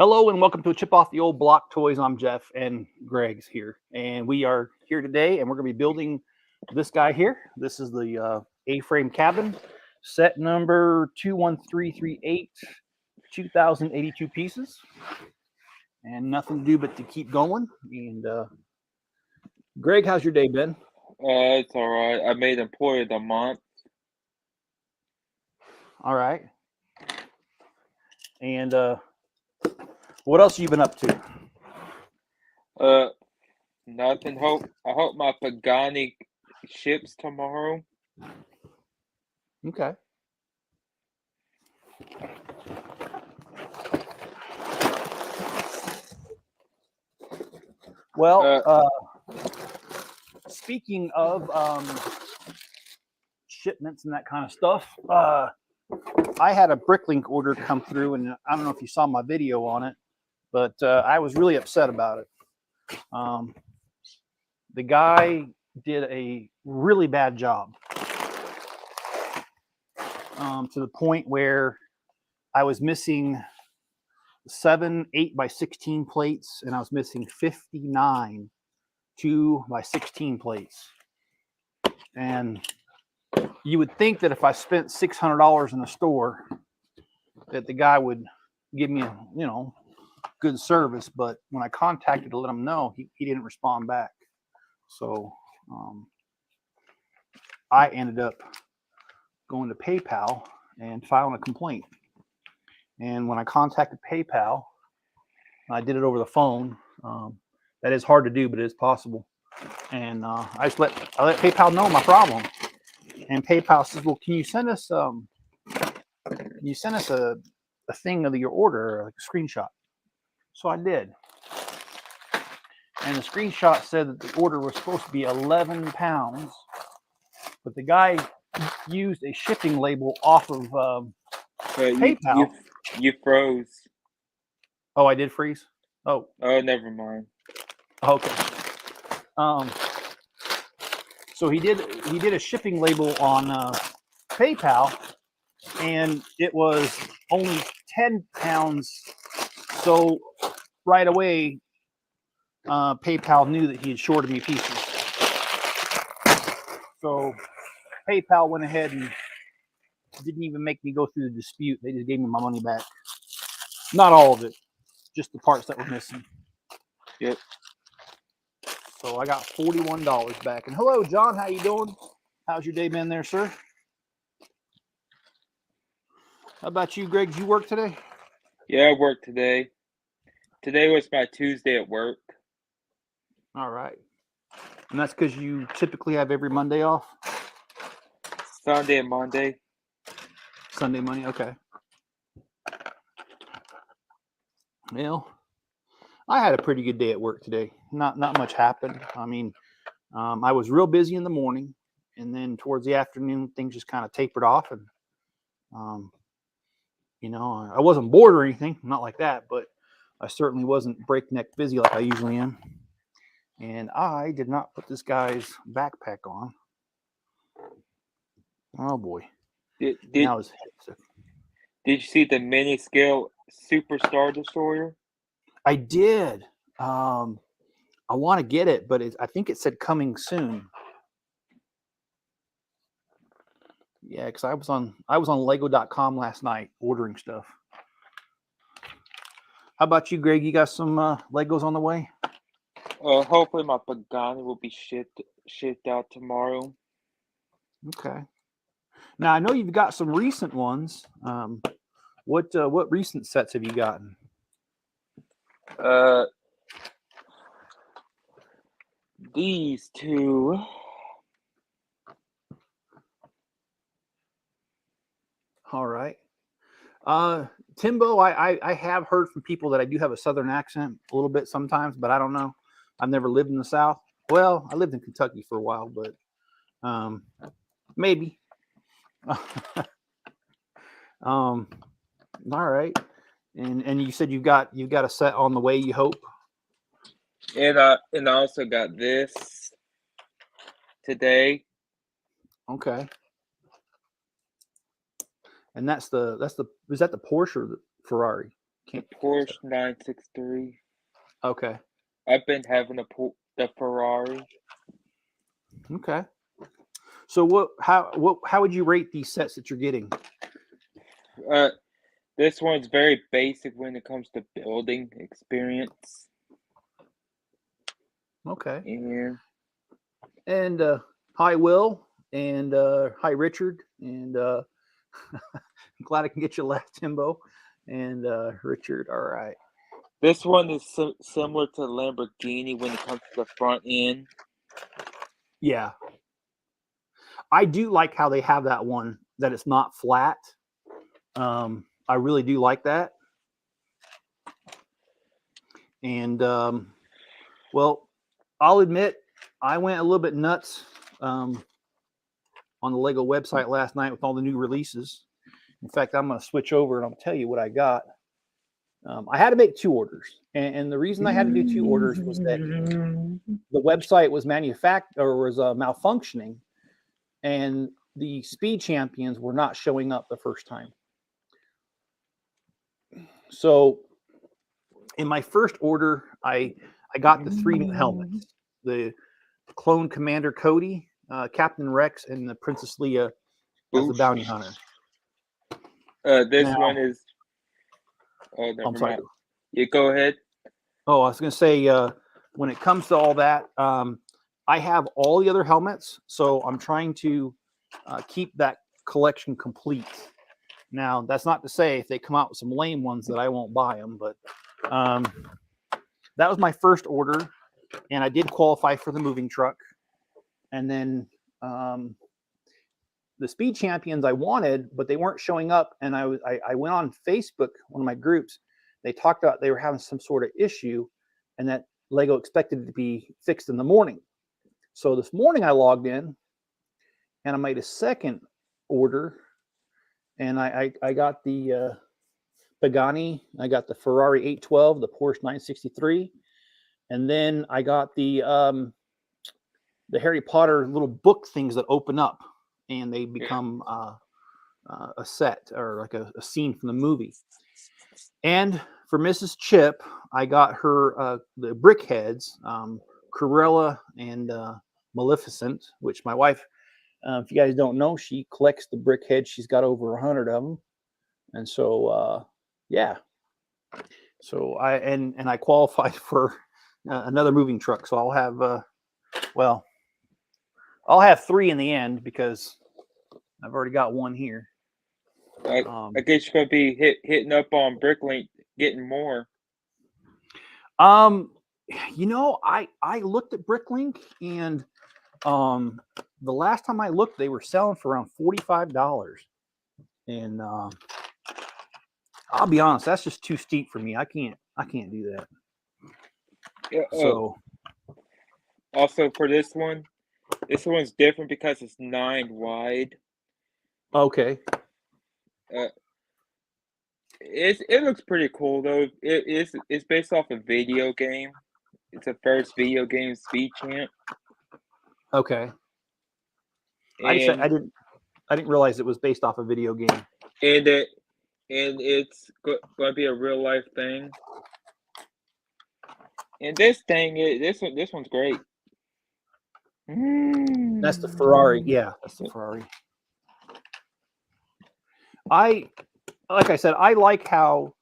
Hello and welcome to a Chip Off the Old Block Toys. I'm Jeff and Greg's here. And we are here today and we're going to be building this guy here. This is the A-frame cabin, set number 21338, 2082 pieces. And nothing to do but to keep going. And Greg, how's your day been? It's all right. I made Employee of the Month. All right. And what else have you been up to? Nothing. I hope my Pagani ships tomorrow. Okay. Well, speaking of shipments and that kind of stuff, I had a Bricklink order come through, and I don't know if you saw my video on it, but I was really upset about it. The guy did a really bad job to the point where I was missing 7 8x16 plates, and I was missing 59 2x16 plates. And you would think that if I spent $600 in the store, that the guy would give me a, good service. But when I contacted to let him know, he didn't respond back. So I ended up going to PayPal and filing a complaint. And when I contacted PayPal, I did it over the phone. That is hard to do, but it is possible. And I let PayPal know my problem. And PayPal says, "Well, can you send us a thing of your order, like a screenshot?" So I did. And the screenshot said that the order was supposed to be 11 pounds, but the guy used a shipping label off of PayPal. You froze. Oh, I did freeze? Oh, never mind. Okay. So he did a shipping label on PayPal, and it was only 10 pounds. So right away, PayPal knew that he had shorted me pieces. So PayPal went ahead and didn't even make me go through the dispute. They just gave me my money back. Not all of it, just the parts that were missing. Yep. So I got $41 back. And hello, John. How you doing? How's your day been there, sir? How about you, Greg? Did you work today? Yeah, I worked today. Today was my Tuesday at work. All right. And that's because you typically have every Monday off? Sunday and Monday. Sunday, Monday. Okay. Well, I had a pretty good day at work today. Not much happened. I mean, I was real busy in the morning, and then towards the afternoon, things just kind of tapered off. And I wasn't bored or anything, not like that, but I certainly wasn't breakneck busy like I usually am. And I did not put this guy's backpack on. Oh boy! Did you see the mini scale Superstar Destroyer? I did. I want to get it, but I think it said coming soon. Yeah, because I was on Lego.com last night ordering stuff. How about you, Greg? You got some Legos on the way? Hopefully my Pagani will be shipped out tomorrow. Okay. Now I know you've got some recent ones. What recent sets have you gotten? These two. All right. Timbo, I have heard from people that I do have a Southern accent a little bit sometimes, but I don't know. I've never lived in the South. Well, I lived in Kentucky for a while, but maybe. All right. And you said you've got a set on the way, you hope? And I also got this today. Okay. And is that the Porsche or the Ferrari? The Porsche 963. Okay. I've been having the Ferrari. Okay. So how would you rate these sets that you're getting? This one's very basic when it comes to building experience. Okay. And And hi Will and hi Richard and I'm glad I can get you last Timbo and Richard. All right. this one is similar to Lamborghini when it comes to the front end. Yeah. I do like how they have that one that it's not flat. I really do like that. And well, I'll admit I went a little bit nuts on the Lego website last night with all the new releases. In fact, I'm going to switch over and I'll tell you what I got. I had to make 2 orders, and the reason I had to do 2 orders was that the website was malfunctioning, and the speed champions were not showing up the first time. So, in my first order, I got the 3 new helmets: the Clone Commander Cody, Captain Rex, and the Princess Leia as the bounty hunter. This now, one is. Oh, never I'm sorry. mind. You go ahead. Oh, I was going to say, when it comes to all that, I have all the other helmets, so I'm trying to keep that collection complete. Now, that's not to say if they come out with some lame ones that I won't buy them, but that was my first order, and I did qualify for the moving truck. And then the speed champions I wanted, but they weren't showing up. And I went on Facebook, one of my groups. They talked about they were having some sort of issue, and that Lego expected it to be fixed in the morning. So this morning I logged in, and I made a second order, and I got the Pagani, I got the Ferrari 812, the Porsche 963, and then I got the Harry Potter little book things that open up and they become a set or like a scene from the movie. And for Mrs. Chip, I got her the brick heads, Cruella and Maleficent, which my wife, if you guys don't know, she collects the brick heads. She's got over 100 of them. And so, yeah. So I qualified for another moving truck. So I'll have, I'll have 3 in the end because I've already got 1 here. I guess you're gonna be hitting up on Bricklink, getting more. You know, I looked at Bricklink, and the last time I looked, they were selling for around $45, and I'll be honest, that's just too steep for me. I can't do that. Yeah, so also for this one's different because it's 9 wide. Okay. It looks pretty cool though. It's based off a video game. It's the first video game Speed Champ. Okay. And I didn't realize it was based off a video game. And it's going to be a real life thing. And this one's great. That's the Ferrari. Yeah, that's the Ferrari. Like I said, I like how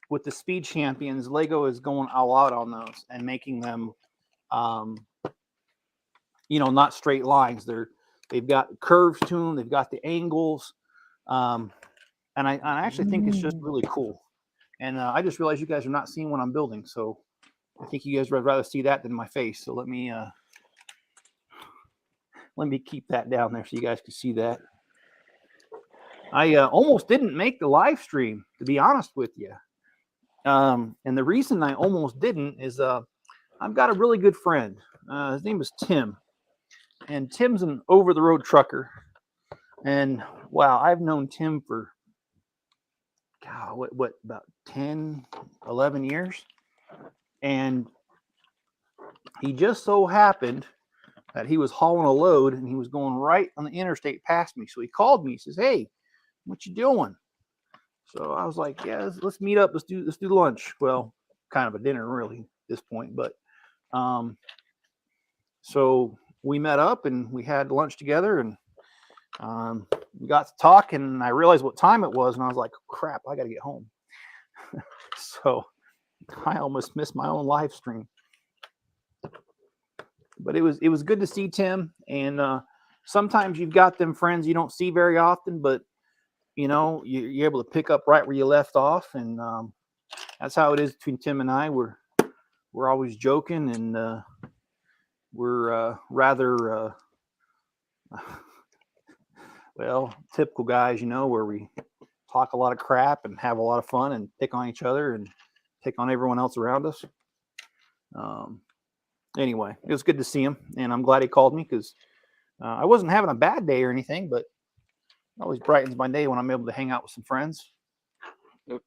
with the Speed Champions, Lego is going all out on those and making them, not straight lines. They've got curves to them. They've got the angles, and I actually think it's just really cool. And I just realized you guys are not seeing what I'm building, so I think you guys would rather see that than my face. So let me keep that down there so you guys can see that. I almost didn't make the live stream, to be honest with you. And the reason I almost didn't is I've got a really good friend. His name is Tim. And Tim's an over-the-road trucker. And, wow, I've known Tim for, what about 10, 11 years? And he just so happened that he was hauling a load, and he was going right on the interstate past me. So he called me. He says, "Hey, what you doing?" So I was like, yeah, let's meet up. Let's do lunch. Well, kind of a dinner really at this point, but so we met up and we had lunch together, and we got to talk, and I realized what time it was, and I was like, crap, I got to get home. So I almost missed my own live stream, but it was good to see Tim. And sometimes you've got them friends you don't see very often, but you're able to pick up right where you left off, and that's how it is between Tim and I. We're always joking, and we're rather well, typical guys, where we talk a lot of crap and have a lot of fun and pick on each other and pick on everyone else around us. Anyway, it was good to see him, and I'm glad he called me because I wasn't having a bad day or anything, but it always brightens my day when I'm able to hang out with some friends. Yep.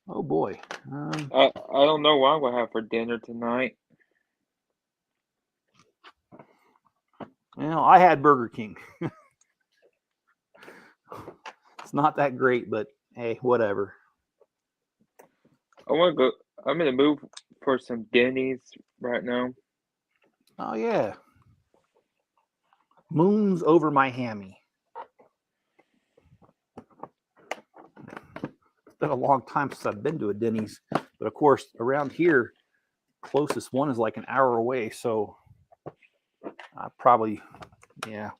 Oh boy. I don't know what I'm gonna have for dinner tonight. I had Burger King. It's not that great, but hey, whatever. I'm gonna move for some Denny's right now. Oh yeah. Moons over my hammy. It's been a long time since I've been to a Denny's, but of course around here, closest one is like an hour away, so I probably, yeah.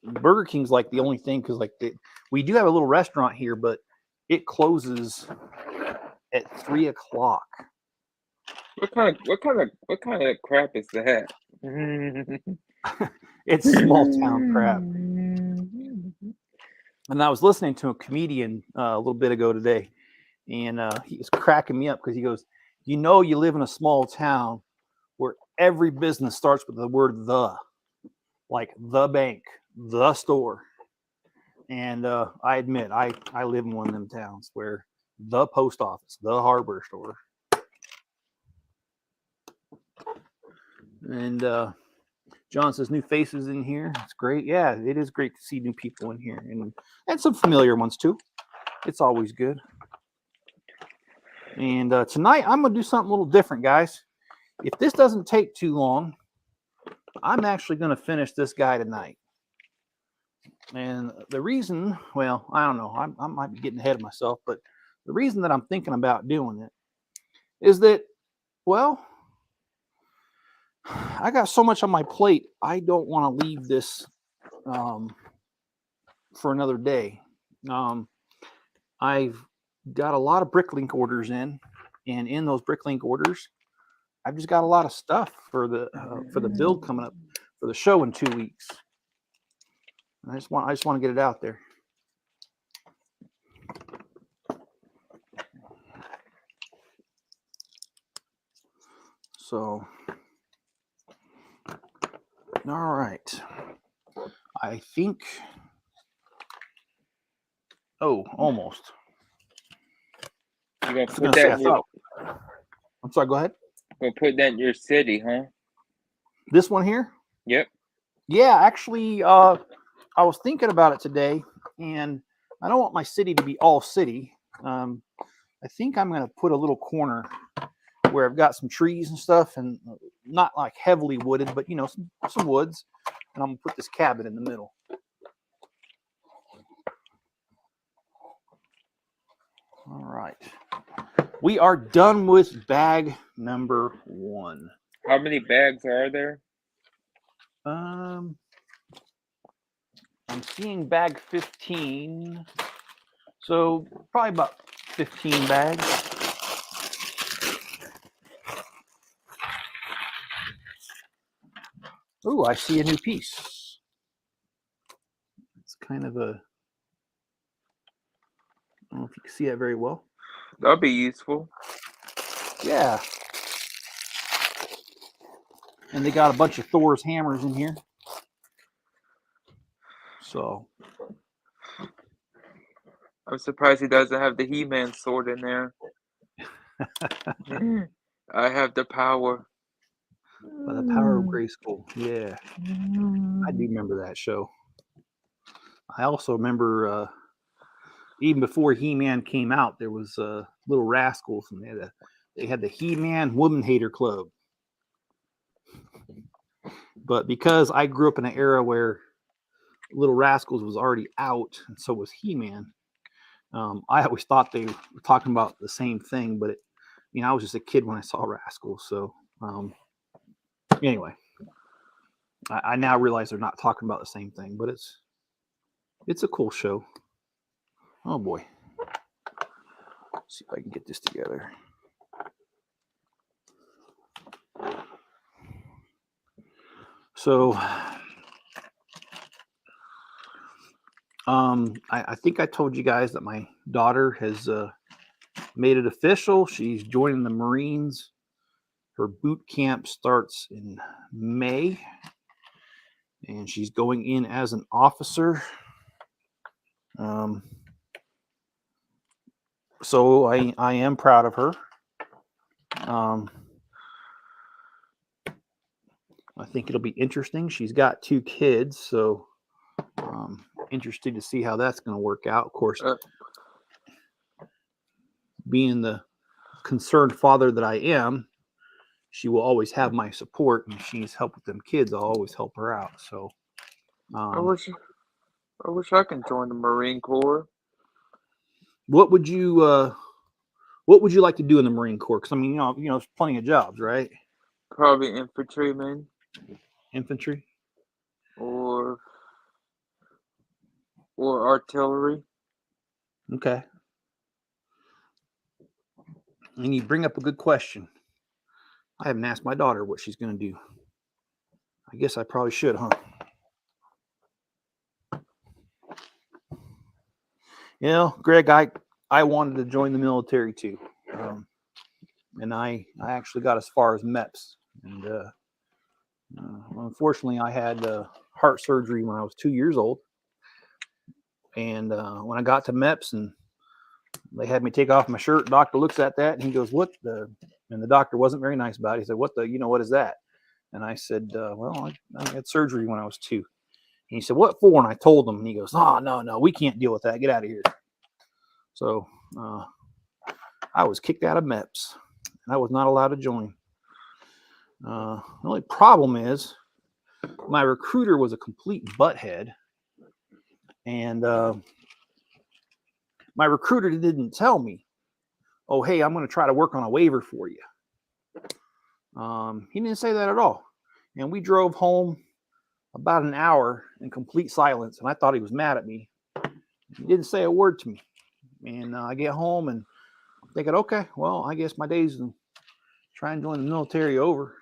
Burger King's like the only thing, because we do have a little restaurant here, but it closes at 3:00. What kind of crap is that? It's small town crap. And I was listening to a comedian a little bit ago today, and he was cracking me up because he goes, you live in a small town where every business starts with the word "the," like the bank, the store. And I admit, I live in one of them towns where the post office, the hardware store. And John says new faces in here. It's great. Yeah, it is great to see new people in here, and some familiar ones too. It's always good. And tonight I'm gonna do something a little different, guys. If this doesn't take too long, I'm actually gonna finish this guy tonight. And the reason, well, I don't know, I might be getting ahead of myself, but the reason that I'm thinking about doing it is that, well, I got so much on my plate, I don't want to leave this for another day. I've got a lot of Bricklink orders in, and in those Bricklink orders, I've just got a lot of stuff for the build coming up for the show in 2 weeks. And I just want to get it out there. So, all right. I think. Oh, almost. You gonna put that? I'm sorry. Go ahead. Gonna put that in your city, huh? This one here. Yep. Yeah, actually, I was thinking about it today, and I don't want my city to be all city. I think I'm going to put a little corner where I've got some trees and stuff, and not like heavily wooded, but some woods. And I'm going to put this cabin in the middle. All right. We are done with bag number 1. How many bags are there? I'm seeing bag 15. So probably about 15 bags. Oh, I see a new piece. It's kind of a, I don't know if you can see that very well. That'll be useful. Yeah. And they got a bunch of Thor's hammers in here. So. I'm surprised he doesn't have the He-Man sword in there. I have the power. By the Power of Grayskull. Yeah, I do remember that show. I also remember even before He-Man came out, there was Little Rascals, and they had the He-Man Woman Hater Club. But because I grew up in an era where Little Rascals was already out, and so was He-Man, I always thought they were talking about the same thing. But I was just a kid when I saw Rascals. So anyway, I now realize they're not talking about the same thing. But it's a cool show. Oh boy. Let's see if I can get this together. So, I think I told you guys that my daughter has made it official. She's joining the Marines. Her boot camp starts in May, and she's going in as an officer. So I am proud of her. I think it'll be interesting. She's got 2 kids, so interested to see how that's going to work out. Of course, being the concerned father that I am, she will always have my support, and if she needs help with them kids, I'll always help her out. So I wish I can join the Marine Corps. what would you like to do in the Marine Corps? Because I mean, there's plenty of jobs, right? Probably infantryman Infantry or artillery. Okay. And you bring up a good question. I haven't asked my daughter what she's going to do. I guess I probably should, huh? Greg, I wanted to join the military too. And I actually got as far as MEPS. And unfortunately, I had heart surgery when I was 2 years old. And when I got to MEPS and they had me take off my shirt, the doctor looks at that and he goes, and the doctor wasn't very nice about it. He said, what is that? And I said, well, I had surgery when I was 2. And he said, what for? And I told him, and he goes, oh, no, we can't deal with that. Get out of here. So I was kicked out of MEPS, and I was not allowed to join. The only problem is my recruiter was a complete butthead, and my recruiter didn't tell me, oh, hey, I'm going to try to work on a waiver for you. He didn't say that at all. And we drove home about an hour in complete silence, and I thought he was mad at me. He didn't say a word to me. And I get home and I'm thinking, okay, well, I guess my days to try and join the military over.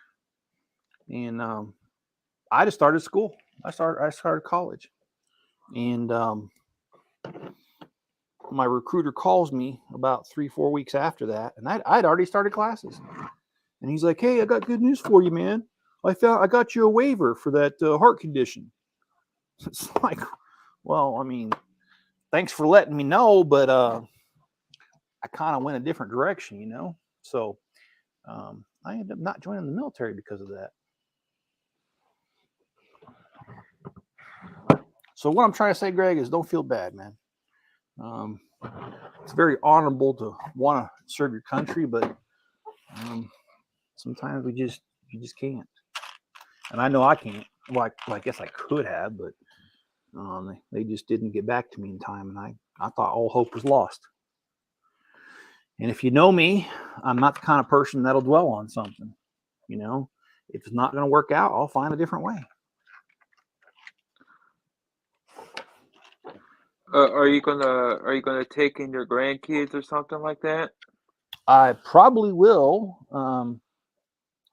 And I just started school. I started college. And my recruiter calls me about 3-4 weeks after that, and I'd already started classes. And he's like, hey, I got good news for you, man. I got you a waiver for that heart condition. It's like, well, I mean, thanks for letting me know, but I kind of went a different direction, So I ended up not joining the military because of that. So what I'm trying to say, Greg, is don't feel bad, man. It's very honorable to want to serve your country, but sometimes you just can't. And I know I can't. Well, I guess I could have, but they just didn't get back to me in time, and I thought all hope was lost. And if you know me, I'm not the kind of person that'll dwell on something. If it's not going to work out, I'll find a different way. Are you gonna take in your grandkids or something like that? I probably will,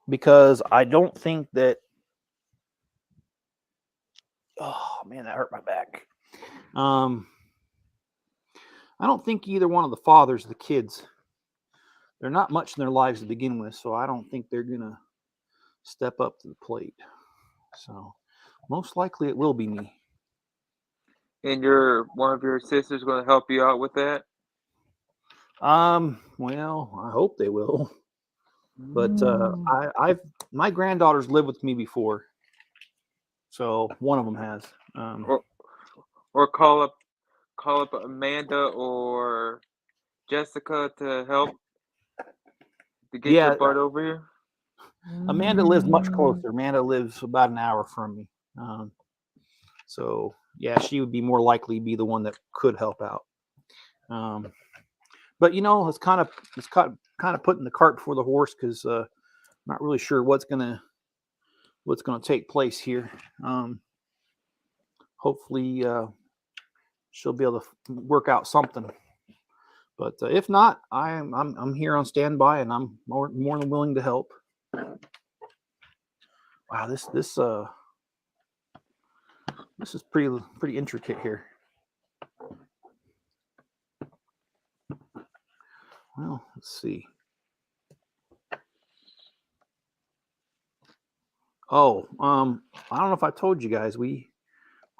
because I don't think that. Oh man, that hurt my back. I don't think either one of the fathers of the kids, they're not much in their lives to begin with, so I don't think they're gonna step up to the plate. So most likely it will be me. And one of your sisters going to help you out with that? Well, I hope they will. But my granddaughters lived with me before, so one of them has. Or call up Amanda or Jessica to help to get your Yeah, butt over here. Amanda lives much closer. Amanda lives about an hour from me. So yeah, she would be more likely to be the one that could help out. But it's kind of putting the cart before the horse, because not really sure what's gonna take place here. Hopefully she'll be able to work out something. But if not, I'm here on standby, and I'm more than willing to help. Wow, this is pretty intricate here. Well, let's see. Oh, I don't know if I told you guys, we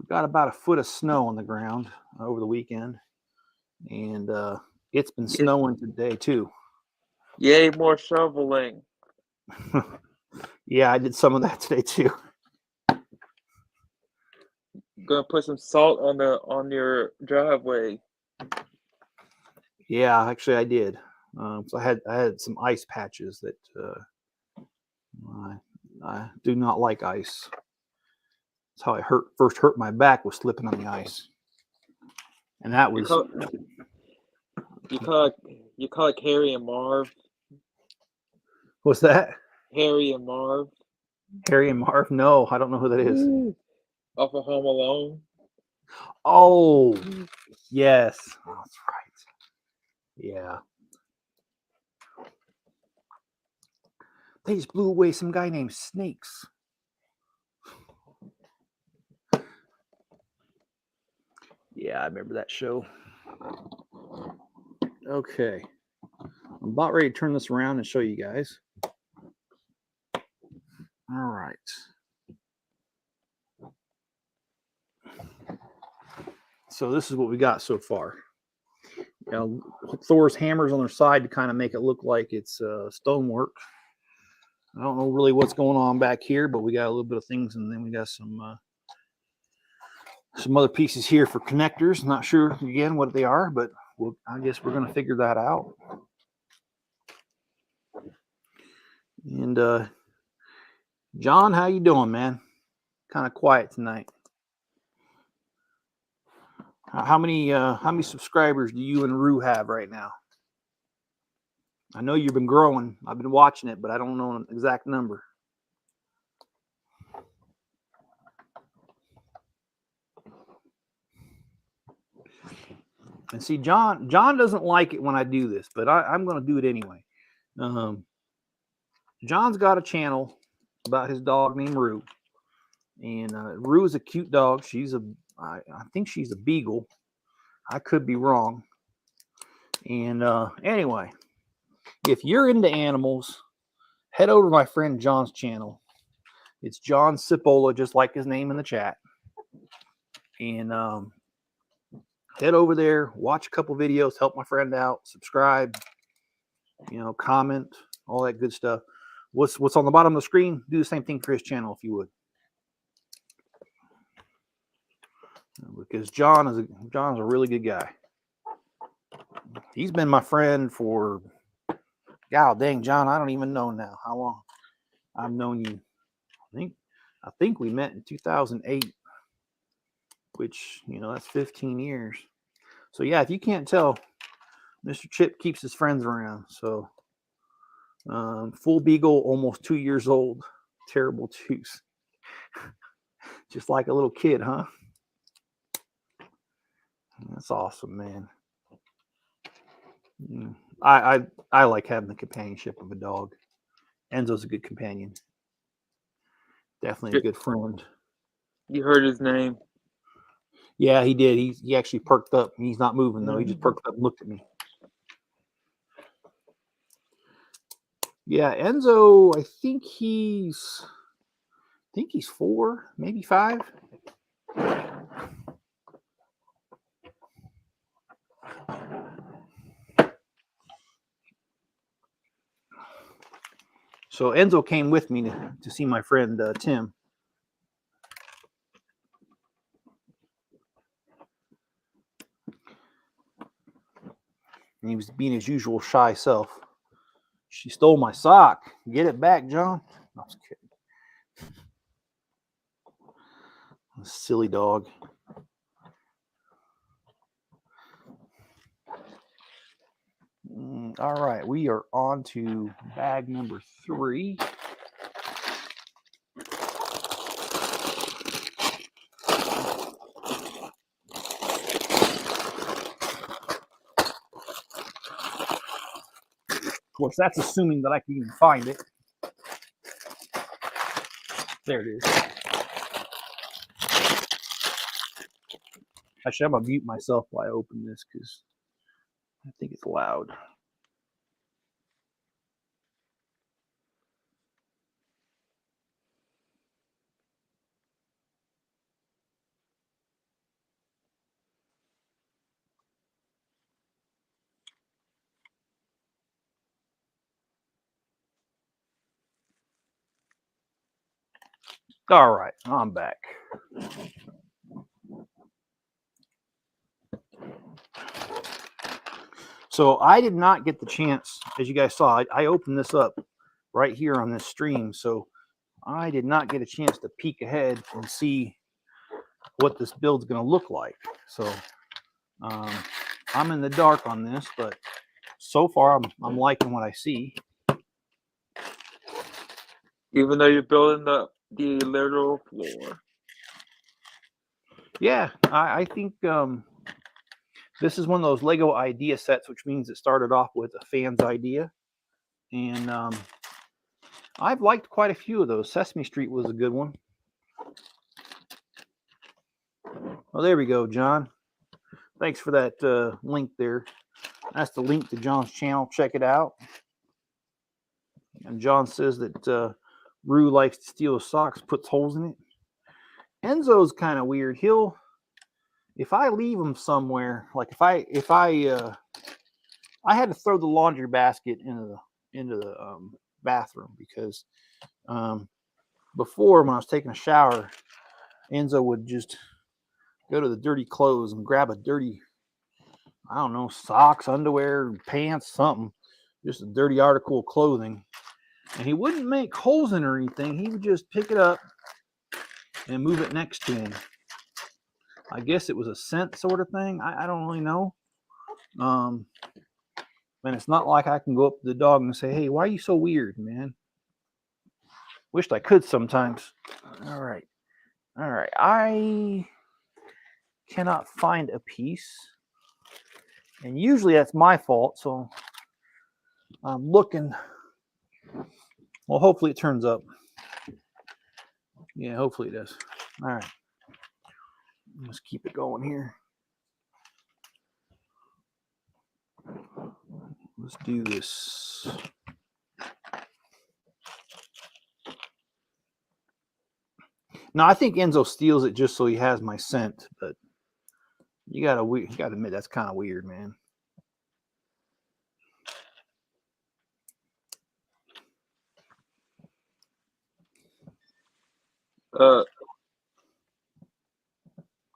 got about a foot of snow on the ground over the weekend, and it's been snowing today too. Yay, more shoveling. Yeah, I did some of that today too. Gonna put some salt on your driveway. Yeah, actually, I did. So I had some ice patches that I do not like ice. That's how I first hurt my back, was slipping on the ice, and that was. You call it Harry and Marv. What's that? Harry and Marv. Harry and Marv? No, I don't know who that is. Off of Home Alone. Oh, yes, that's right. Yeah. They just blew away some guy named Snakes. Yeah, I remember that show. Okay. I'm about ready to turn this around and show you guys. All right. So this is what we got so far. Thor's hammers on their side to kind of make it look like it's stonework. I don't know really what's going on back here, but we got a little bit of things, and then we got some other pieces here for connectors. Not sure again what they are, but I guess we're going to figure that out. And John, how you doing, man? Kind of quiet tonight. How many subscribers do you and Rue have right now? I know you've been growing. I've been watching it, but I don't know an exact number. And see, John doesn't like it when I do this, but I'm going to do it anyway. John's got a channel about his dog named Rue, and Rue is a cute dog. I think she's a beagle. I could be wrong. And anyway, if you're into animals, head over to my friend John's channel. It's John Cipolla, just like his name in the chat. And head over there, watch a couple videos, help my friend out, subscribe, comment, all that good stuff. What's on the bottom of the screen? Do the same thing for his channel if you would. Because John's a really good guy. He's been my friend for, God dang, John, I don't even know now how long I've known you. I think we met in 2008, which, that's 15 years. So yeah, if you can't tell, Mr. Chip keeps his friends around. So full beagle, almost 2 years old, terrible tooth. Just like a little kid, huh? That's awesome, man. I like having the companionship of a dog. Enzo's a good companion. Definitely a good friend. You heard his name. Yeah, he did. He actually perked up. He's not moving though. He just perked up and looked at me. Yeah, Enzo, I think he's 4, maybe 5. So Enzo came with me to see my friend Tim. And he was being his usual shy self. She stole my sock. Get it back, John. No, I was kidding. Silly dog. All right, we are on to bag number 3. Of course, that's assuming that I can even find it. There it is. Actually, I'm going to mute myself while I open this because I think it's loud. All right, I'm back. So I did not get the chance, as you guys saw, I opened this up right here on this stream. So I did not get a chance to peek ahead and see what this build's going to look like. So I'm in the dark on this, but so far I'm liking what I see. Even though you're building the literal floor. Yeah, I think this is one of those Lego idea sets, which means it started off with a fan's idea. And I've liked quite a few of those. Sesame Street was a good one. Well, there we go, John. Thanks for that link there. That's the link to John's channel. Check it out. And John says that Rue likes to steal his socks, puts holes in it. Enzo's kind of weird. If I leave him somewhere, like if I had to throw the laundry basket into the bathroom because before when I was taking a shower, Enzo would just go to the dirty clothes and grab a dirty, I don't know, socks, underwear, pants, something, just a dirty article of clothing. And he wouldn't make holes in or anything. He would just pick it up and move it next to him. I guess it was a scent sort of thing. I don't really know. And it's not like I can go up to the dog and say, hey, why are you so weird, man? Wished I could sometimes. All right. I cannot find a piece. And usually that's my fault. So I'm looking. Well, hopefully it turns up. Yeah, hopefully it does. All right. Let's keep it going here. Let's do this. Now, I think Enzo steals it just so he has my scent, but you gotta admit that's kind of weird, man.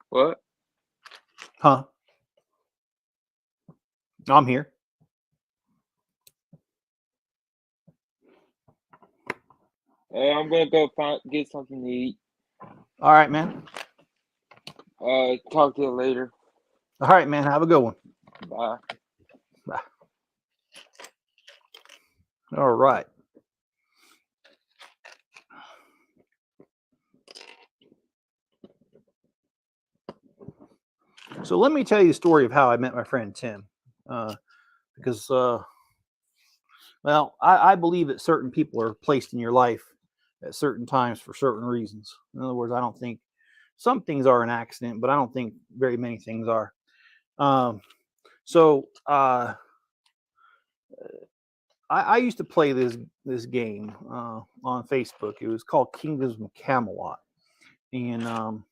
What? Huh? I'm here. I'm gonna go get something to eat. All right, man. Talk to you later. All right, man. Have a good one. Bye. Bye. All right. So let me tell you the story of how I met my friend Tim. Because, well, I believe that certain people are placed in your life at certain times for certain reasons. In other words, I don't think some things are an accident, but I don't think very many things are. I used to play this game on Facebook. It was called Kingdoms of Camelot, and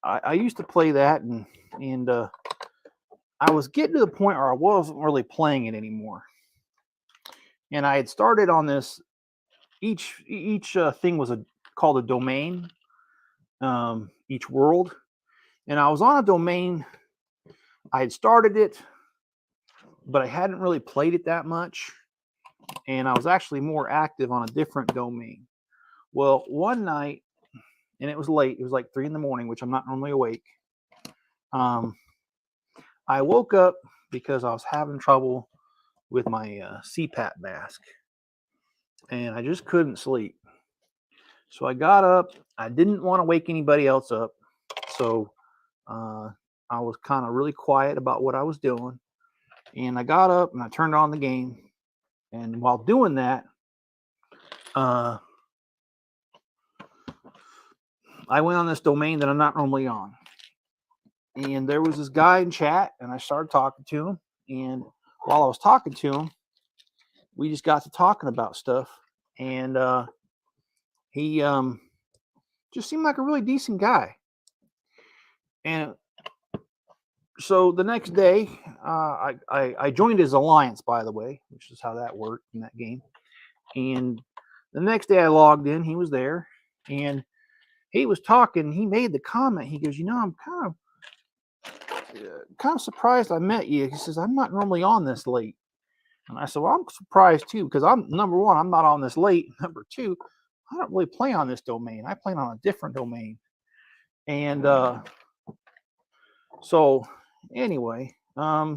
I used to play that, and I was getting to the point where I wasn't really playing it anymore. And I had started on this each thing was called a domain, each world. And I was on a domain. I had started it, but I hadn't really played it that much. And I was actually more active on a different domain. Well, one night, and it was late, it was like 3 a.m, which I'm not normally awake. I woke up because I was having trouble with my CPAP mask, and I just couldn't sleep. So I got up. I didn't want to wake anybody else up, so I was kind of really quiet about what I was doing. And I got up and I turned on the game. And while doing that, I went on this domain that I'm not normally on. And there was this guy in chat, and I started talking to him. And while I was talking to him, we just got to talking about stuff. And he just seemed like a really decent guy. And so the next day, I joined his alliance, by the way, which is how that worked in that game. And the next day I logged in, he was there, and he was talking. He made the comment. He goes, I'm kind of surprised I met you. He says, I'm not normally on this late. And I said, well, I'm surprised too, because number one, I'm not on this late. Number two, I don't really play on this domain. I play on a different domain. And so anyway, I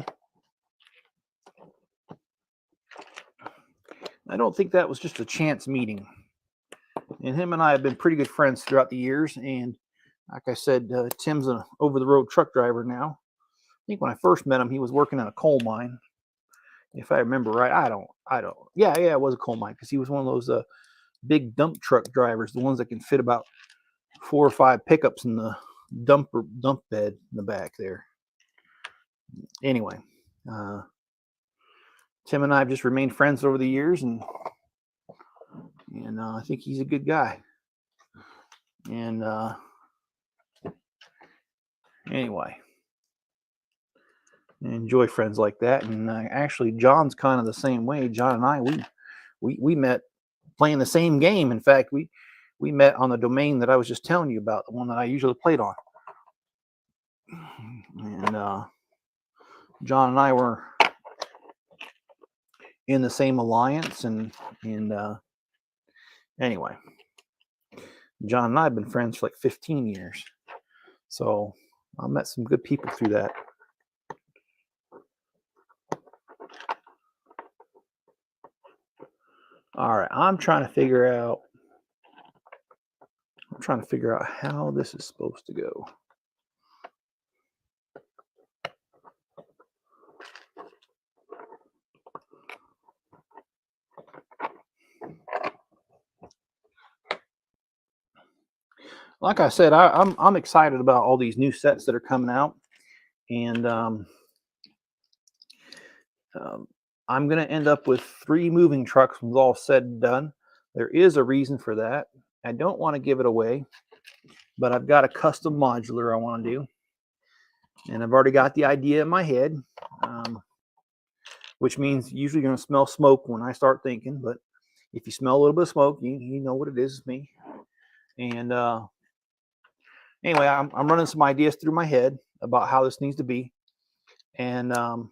don't think that was just a chance meeting. And him and I have been pretty good friends throughout the years. And like I said, Tim's an over-the-road truck driver now. I think when I first met him, he was working in a coal mine, if I remember right. I don't. Yeah, it was a coal mine, because he was one of those big dump truck drivers, the ones that can fit about 4 or 5 pickups in the dump bed in the back there. Anyway, Tim and I have just remained friends over the years, and I think he's a good guy. And anyway, I enjoy friends like that. And actually, John's kind of the same way. John and I, we met playing the same game. In fact, we met on the domain that I was just telling you about, the one that I usually played on. And John and I were in the same alliance, and anyway, John and I have been friends for like 15 years. So I met some good people through that. All right, I'm trying to figure out how this is supposed to go. Like I said, I'm excited about all these new sets that are coming out, and I'm going to end up with 3 moving trucks when it's all said and done. There is a reason for that. I don't want to give it away, but I've got a custom modular I want to do, and I've already got the idea in my head, which means usually you're going to smell smoke when I start thinking. But if you smell a little bit of smoke, you know what it is. It's me. And anyway, I'm running some ideas through my head about how this needs to be, and I'm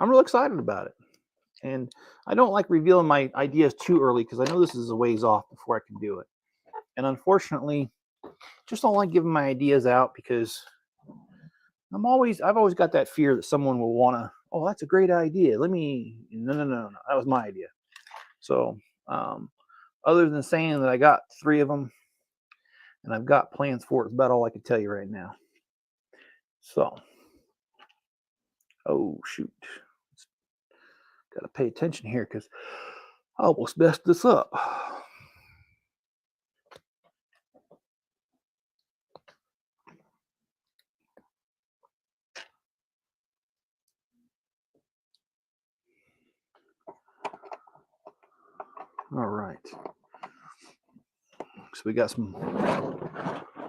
real excited about it. And I don't like revealing my ideas too early, because I know this is a ways off before I can do it. And unfortunately, just don't like giving my ideas out, because I've always got that fear that someone will want to, oh, that's a great idea. No. That was my idea. So other than saying that I got 3 of them and I've got plans for it, it's about all I can tell you right now. So, oh shoot. Got to pay attention here, because I almost messed this up. All right. So we got some,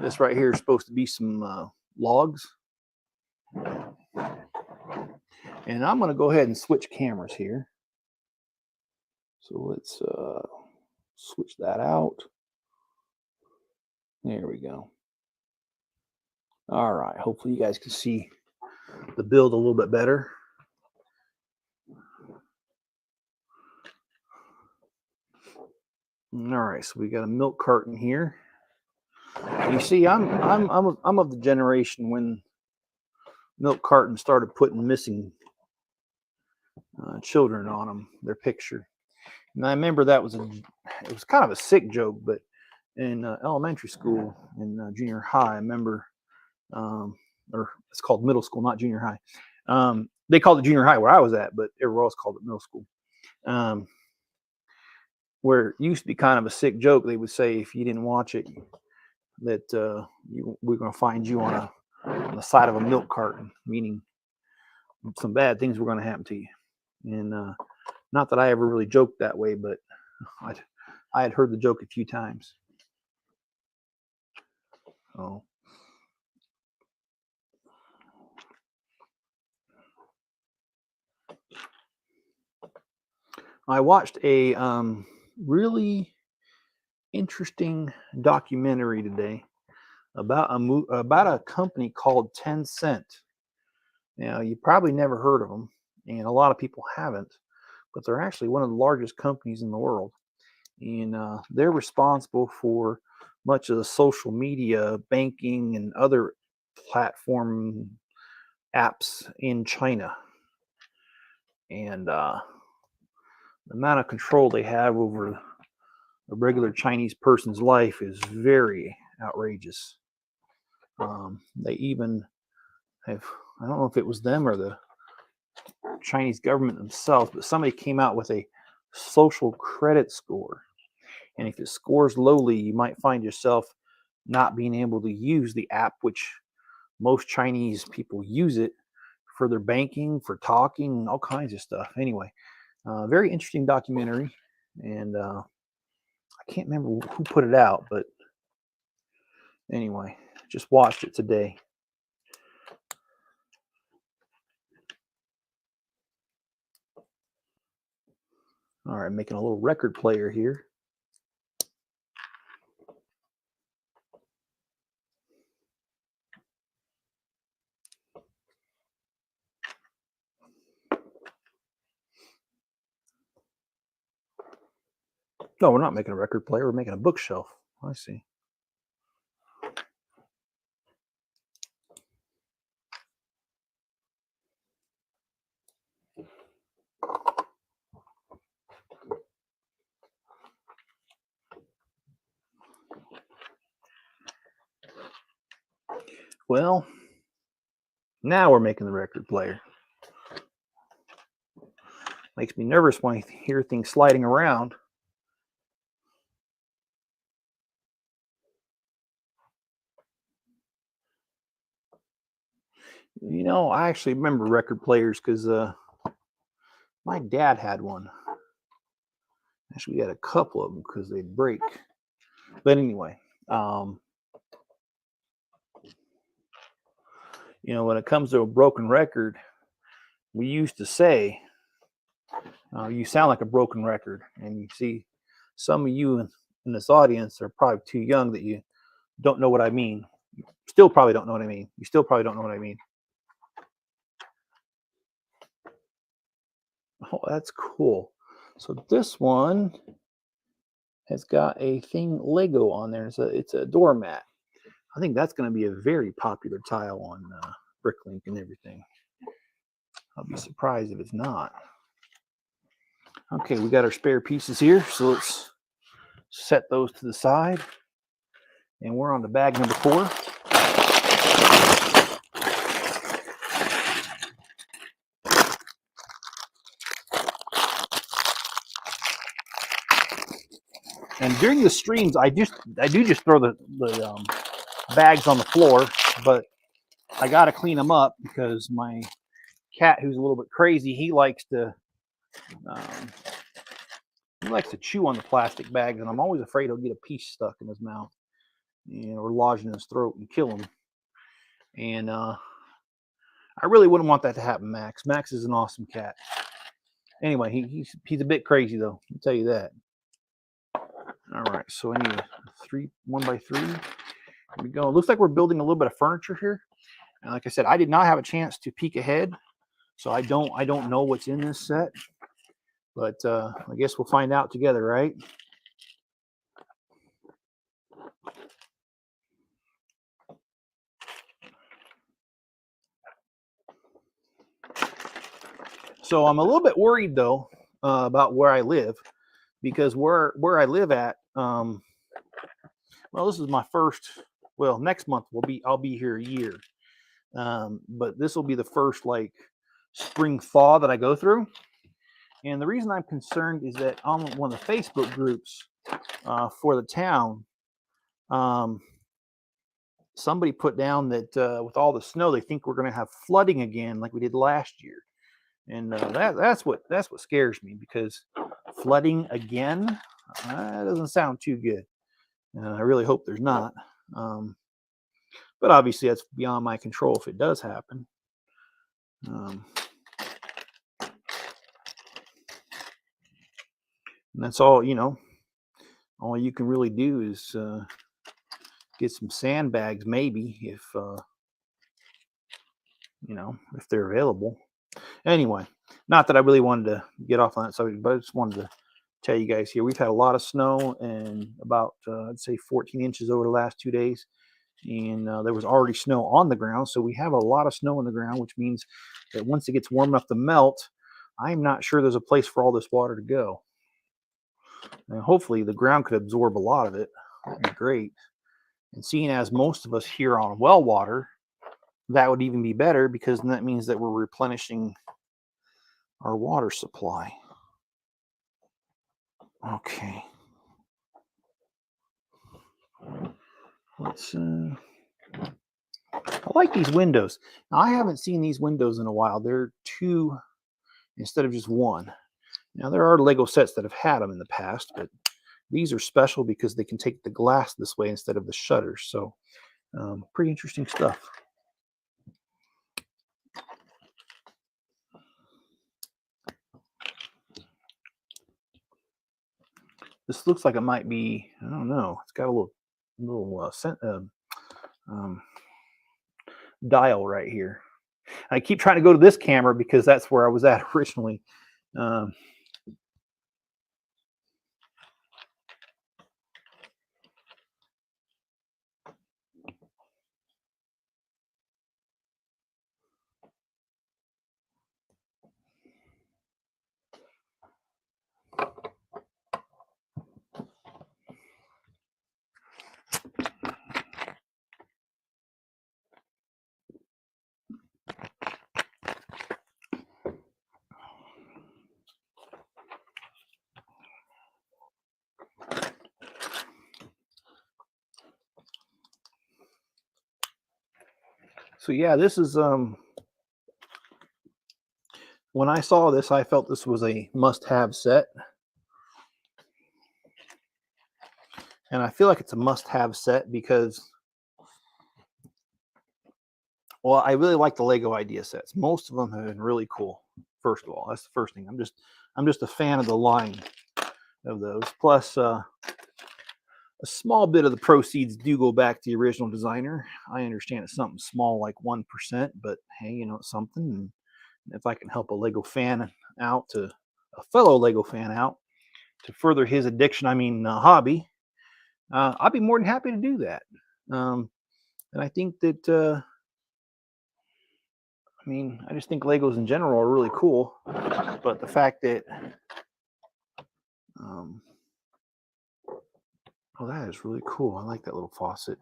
this right here is supposed to be some logs. And I'm going to go ahead and switch cameras here. So let's switch that out. There we go. All right, hopefully you guys can see the build a little bit better. All right, so we got a milk carton here. You see, I'm of the generation when milk cartons started putting missing children on them, their picture. And I remember it was kind of a sick joke, but in elementary school, in junior high, I remember, or it's called middle school, not junior high. They called it junior high where I was at, but everywhere else called it middle school. Where it used to be kind of a sick joke, they would say if you didn't watch it, that we're going to find you on the side of a milk carton, meaning some bad things were going to happen to you. And not that I ever really joked that way, but I had heard the joke a few times. Oh. I watched a really interesting documentary today about a company called Tencent. Now, you probably never heard of them, and a lot of people haven't, but they're actually one of the largest companies in the world. And they're responsible for much of the social media, banking, and other platform apps in China. And the amount of control they have over a regular Chinese person's life is very outrageous. They even have, I don't know if it was them or the Chinese government themselves, but somebody came out with a social credit score. And if it scores lowly, you might find yourself not being able to use the app, which most Chinese people use it for their banking, for talking, all kinds of stuff. Anyway, very interesting documentary. And I can't remember who put it out, but anyway, just watched it today. All right, making a little record player here. No, we're not making a record player. We're making a bookshelf. I see. Well, now we're making the record player. Makes me nervous when I hear things sliding around. You know, I actually remember record players because my dad had one. Actually, we had a couple of them because they'd break. But anyway, you know, when it comes to a broken record, we used to say, you sound like a broken record. And you see, some of you in this audience are probably too young that you don't know what I mean. Still probably don't know what I mean. You still probably don't know what I mean. Oh, that's cool. So this one has got a thing Lego on there. It's a doormat. I think that's going to be a very popular tile on Bricklink and everything. I'll be surprised if it's not. Okay, we got our spare pieces here, so let's set those to the side. And we're on to bag number 4. And during the streams, I do just throw the bags on the floor, but I got to clean them up because my cat, who's a little bit crazy, he likes to chew on the plastic bags, and I'm always afraid he'll get a piece stuck in his mouth, or lodged in his throat and kill him. And I really wouldn't want that to happen, Max. Max is an awesome cat. Anyway, he's a bit crazy though. I'll tell you that. All right, so I need a 1x3. Here we go. It looks like we're building a little bit of furniture here. And like I said, I did not have a chance to peek ahead, so I don't know what's in this set. But I guess we'll find out together, right? So I'm a little bit worried though about where I live, because where I live at, well, this is my first. Well, next month I'll be here a year, but this will be the first like spring thaw that I go through. And the reason I'm concerned is that on one of the Facebook groups for the town, somebody put down that with all the snow, they think we're going to have flooding again, like we did last year. And that's what scares me, because flooding again, that doesn't sound too good. I really hope there's not. But obviously, that's beyond my control if it does happen. And that's all, all you can really do is get some sandbags, maybe, if if they're available. Anyway, not that I really wanted to get off on that subject, but I just wanted to tell you guys here, we've had a lot of snow, and about I'd say 14 inches over the last 2 days. And there was already snow on the ground, so we have a lot of snow on the ground, which means that once it gets warm enough to melt, I'm not sure there's a place for all this water to go. And hopefully the ground could absorb a lot of it. That'd be great. And seeing as most of us here on well water, that would even be better, because then that means that we're replenishing our water supply. Okay. Let's I like these windows. Now, I haven't seen these windows in a while. They're two instead of just one. Now, there are Lego sets that have had them in the past, but these are special because they can take the glass this way instead of the shutters. So pretty interesting stuff. This looks like it might be, I don't know, it's got a little dial right here. I keep trying to go to this camera because that's where I was at originally. So yeah, this is when I saw this, I felt this was a must-have set. And I feel like it's a must-have set because, well, I really like the Lego idea sets. Most of them have been really cool. First of all, that's the first thing. I'm just a fan of the line of those. Plus, a small bit of the proceeds do go back to the original designer. I understand it's something small like 1%, but hey, it's something. And if I can help a Lego fan out, to a fellow Lego fan out, to further his addiction, hobby, I'd be more than happy to do that. And I think that, I just think Legos in general are really cool. But the fact that, oh, that is really cool. I like that little faucet.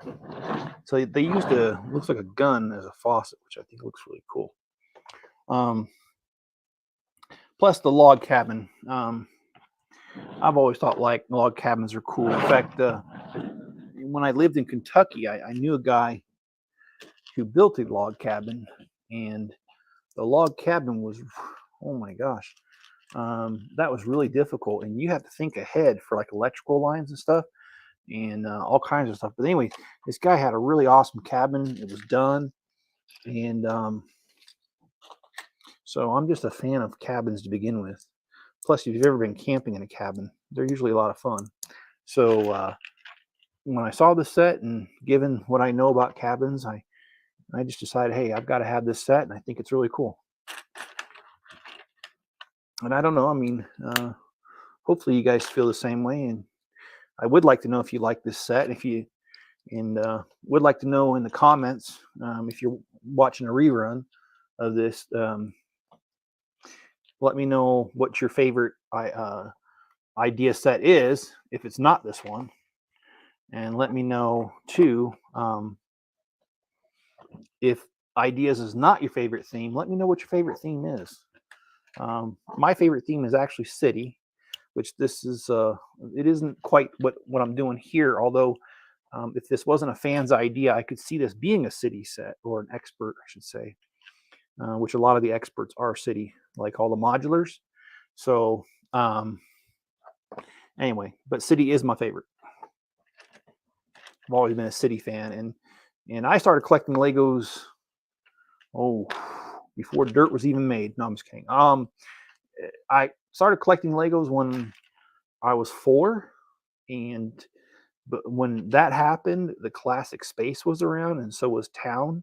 So they used looks like a gun as a faucet, which I think looks really cool. Plus the log cabin. I've always thought like log cabins are cool. In fact, when I lived in Kentucky, I knew a guy who built a log cabin, and the log cabin was, oh my gosh, that was really difficult, and you have to think ahead for like electrical lines and stuff, and all kinds of stuff. But anyway, this guy had a really awesome cabin. It was done, and so I'm just a fan of cabins to begin with. Plus, if you've ever been camping in a cabin, they're usually a lot of fun. So when I saw this set, and given what I know about cabins, I just decided, hey, I've got to have this set, and I think it's really cool. And I don't know, I mean, hopefully you guys feel the same way, and I would like to know if you like this set, if you would like to know in the comments, if you're watching a rerun of this, let me know what your favorite idea set is, if it's not this one. And let me know too, if ideas is not your favorite theme, let me know what your favorite theme is. My favorite theme is actually city, which this is, it isn't quite what I'm doing here, although if this wasn't a fan's idea, I could see this being a city set, or an expert, I should say, which a lot of the experts are city, like all the modulars. So anyway, but city is my favorite. I've always been a city fan, and I started collecting Legos, before dirt was even made. No, I'm just kidding. I started collecting Legos when I was 4, but when that happened, the classic space was around, and so was Town.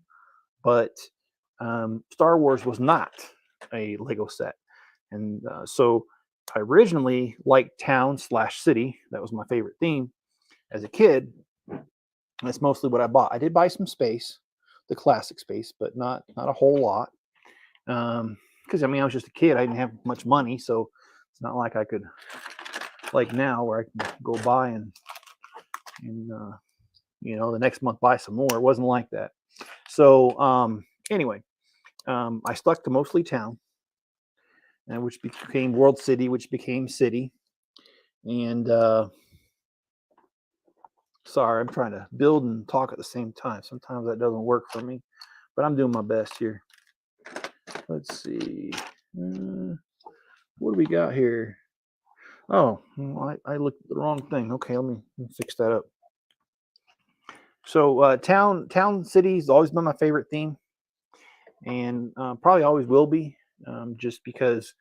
But Star Wars was not a Lego set, and so I originally liked Town/City. That was my favorite theme as a kid. That's mostly what I bought. I did buy some space, the classic space, but not a whole lot. Because I mean, I was just a kid. I didn't have much money, so it's not like I could, like now, where I can go buy and the next month buy some more. It wasn't like that. So anyway, I stuck to mostly Town, and which became World City, which became City. And sorry, I'm trying to build and talk at the same time. Sometimes that doesn't work for me, but I'm doing my best here. Let's see. What do we got here? Oh, well, I looked at the wrong thing. Okay, let me fix that up. So Town City's always been my favorite theme, and probably always will be, just because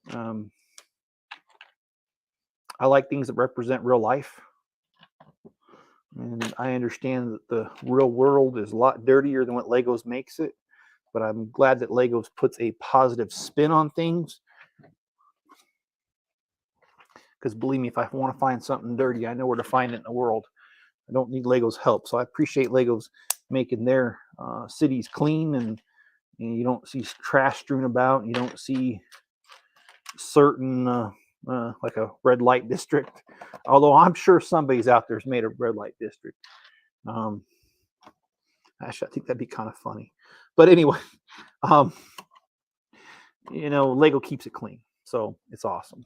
I like things that represent real life. And I understand that the real world is a lot dirtier than what Legos makes it, but I'm glad that Legos puts a positive spin on things. Because believe me, if I want to find something dirty, I know where to find it in the world. I don't need Legos' help. So I appreciate Legos making their cities clean, and you don't see trash strewn about, and you don't see certain like a red light district. Although I'm sure somebody's out there's made a red light district. Actually, I think that'd be kind of funny. But anyway, Lego keeps it clean, so it's awesome.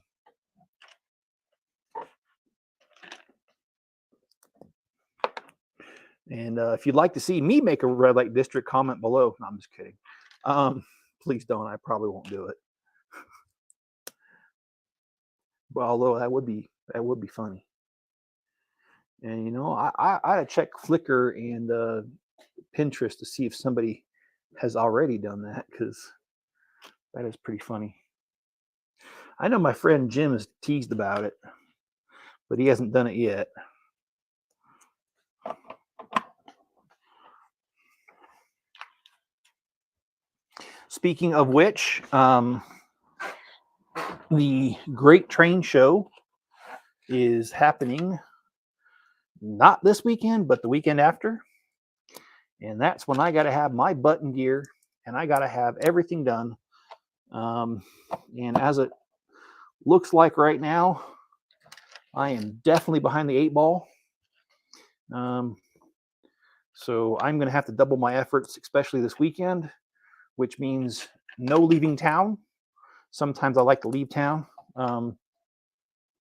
And if you'd like to see me make a red light district, comment below. No, I'm just kidding. Please don't. I probably won't do it. But although that would be funny. And I check Flickr and Pinterest to see if somebody has already done that, because that is pretty funny. I know my friend Jim has teased about it, but he hasn't done it yet. Speaking of which, the Great Train Show is happening not this weekend, but the weekend after. And that's when I got to have my button gear, and I got to have everything done. And as it looks like right now, I am definitely behind the 8 ball. So I'm going to have to double my efforts, especially this weekend, which means no leaving town. Sometimes I like to leave town.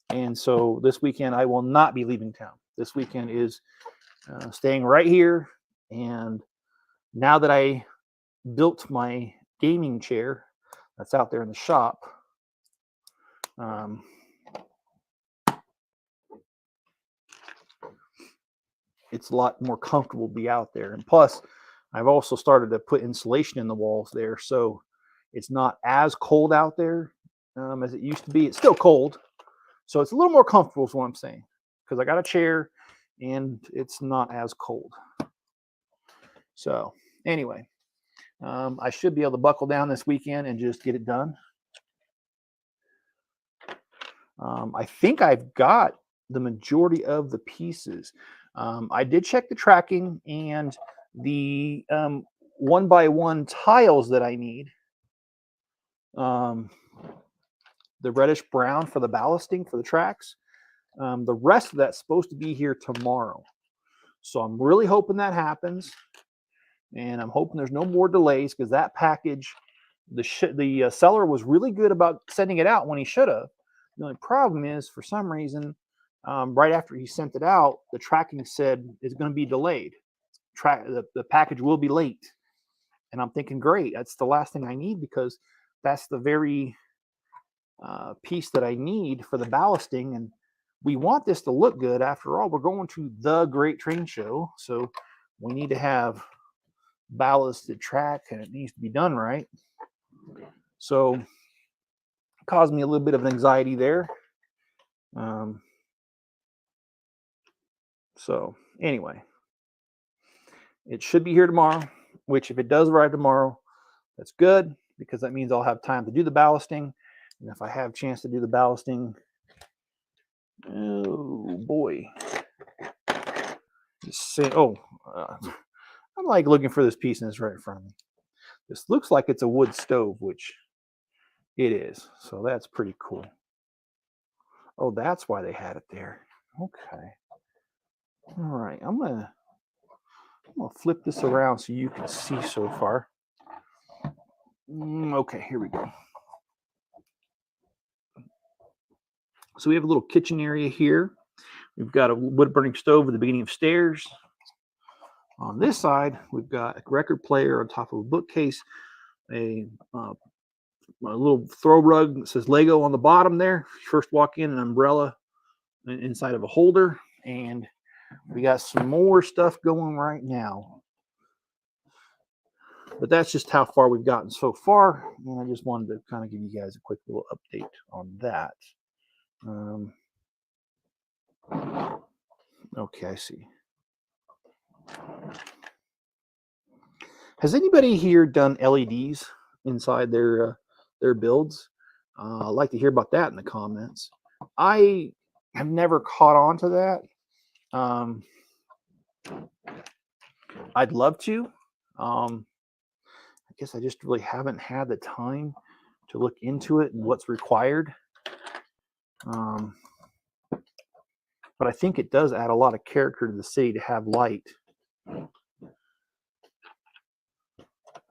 And so this weekend, I will not be leaving town. This weekend is staying right here. And now that I built my gaming chair that's out there in the shop, it's a lot more comfortable to be out there. And plus, I've also started to put insulation in the walls there, so it's not as cold out there as it used to be. It's still cold, so it's a little more comfortable is what I'm saying. because I got a chair and it's not as cold. So anyway, I should be able to buckle down this weekend and just get it done. I think I've got the majority of the pieces. I did check the tracking and the 1x1 tiles that I need. The reddish brown for the ballasting for the tracks. The rest of that's supposed to be here tomorrow. So I'm really hoping that happens. And I'm hoping there's no more delays, because that package, the seller was really good about sending it out when he should have. The only problem is, for some reason, right after he sent it out, the tracking said it's going to be delayed. The package will be late. And I'm thinking, great, that's the last thing I need, because that's the very piece that I need for the ballasting. And we want this to look good. After all, we're going to the Great Train Show, so we need to have ballasted track, and it needs to be done right. So it caused me a little bit of anxiety there. So anyway, it should be here tomorrow, which if it does arrive tomorrow, that's good, because that means I'll have time to do the ballasting. And if I have a chance to do the ballasting, oh boy, I'm like looking for this piece and it's right in front of me. This looks like it's a wood stove, which it is. So that's pretty cool. Oh, that's why they had it there. Okay. All right. I'm gonna flip this around so you can see so far. Okay, here we go. So we have a little kitchen area here. We've got a wood burning stove at the beginning of stairs. On this side, we've got a record player on top of a bookcase, a little throw rug that says Lego on the bottom there. First walk in, an umbrella inside of a holder, and we got some more stuff going right now. But that's just how far we've gotten so far, and I just wanted to kind of give you guys a quick little update on that. Okay, I see. Has anybody here done LEDs inside their builds? I'd like to hear about that in the comments. I have never caught on to that. I'd love to. I guess I just really haven't had the time to look into it and what's required. But I think it does add a lot of character to the city to have light.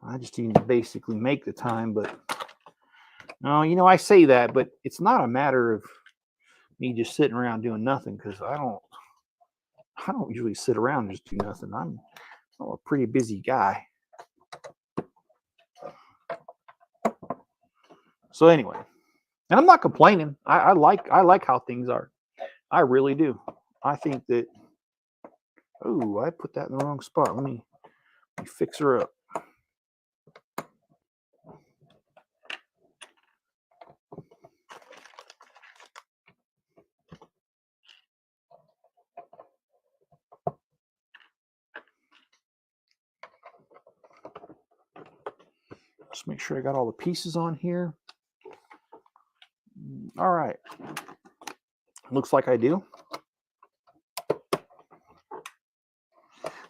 I just need to basically make the time, but no, you know, I say that, but it's not a matter of me just sitting around doing nothing, because I don't usually sit around and just do nothing. I'm a pretty busy guy. So anyway, and I'm not complaining. I like how things are. I really do. I think that. Oh, I put that in the wrong spot. Let me fix her up. Just make sure I got all the pieces on here. All right. Looks like I do.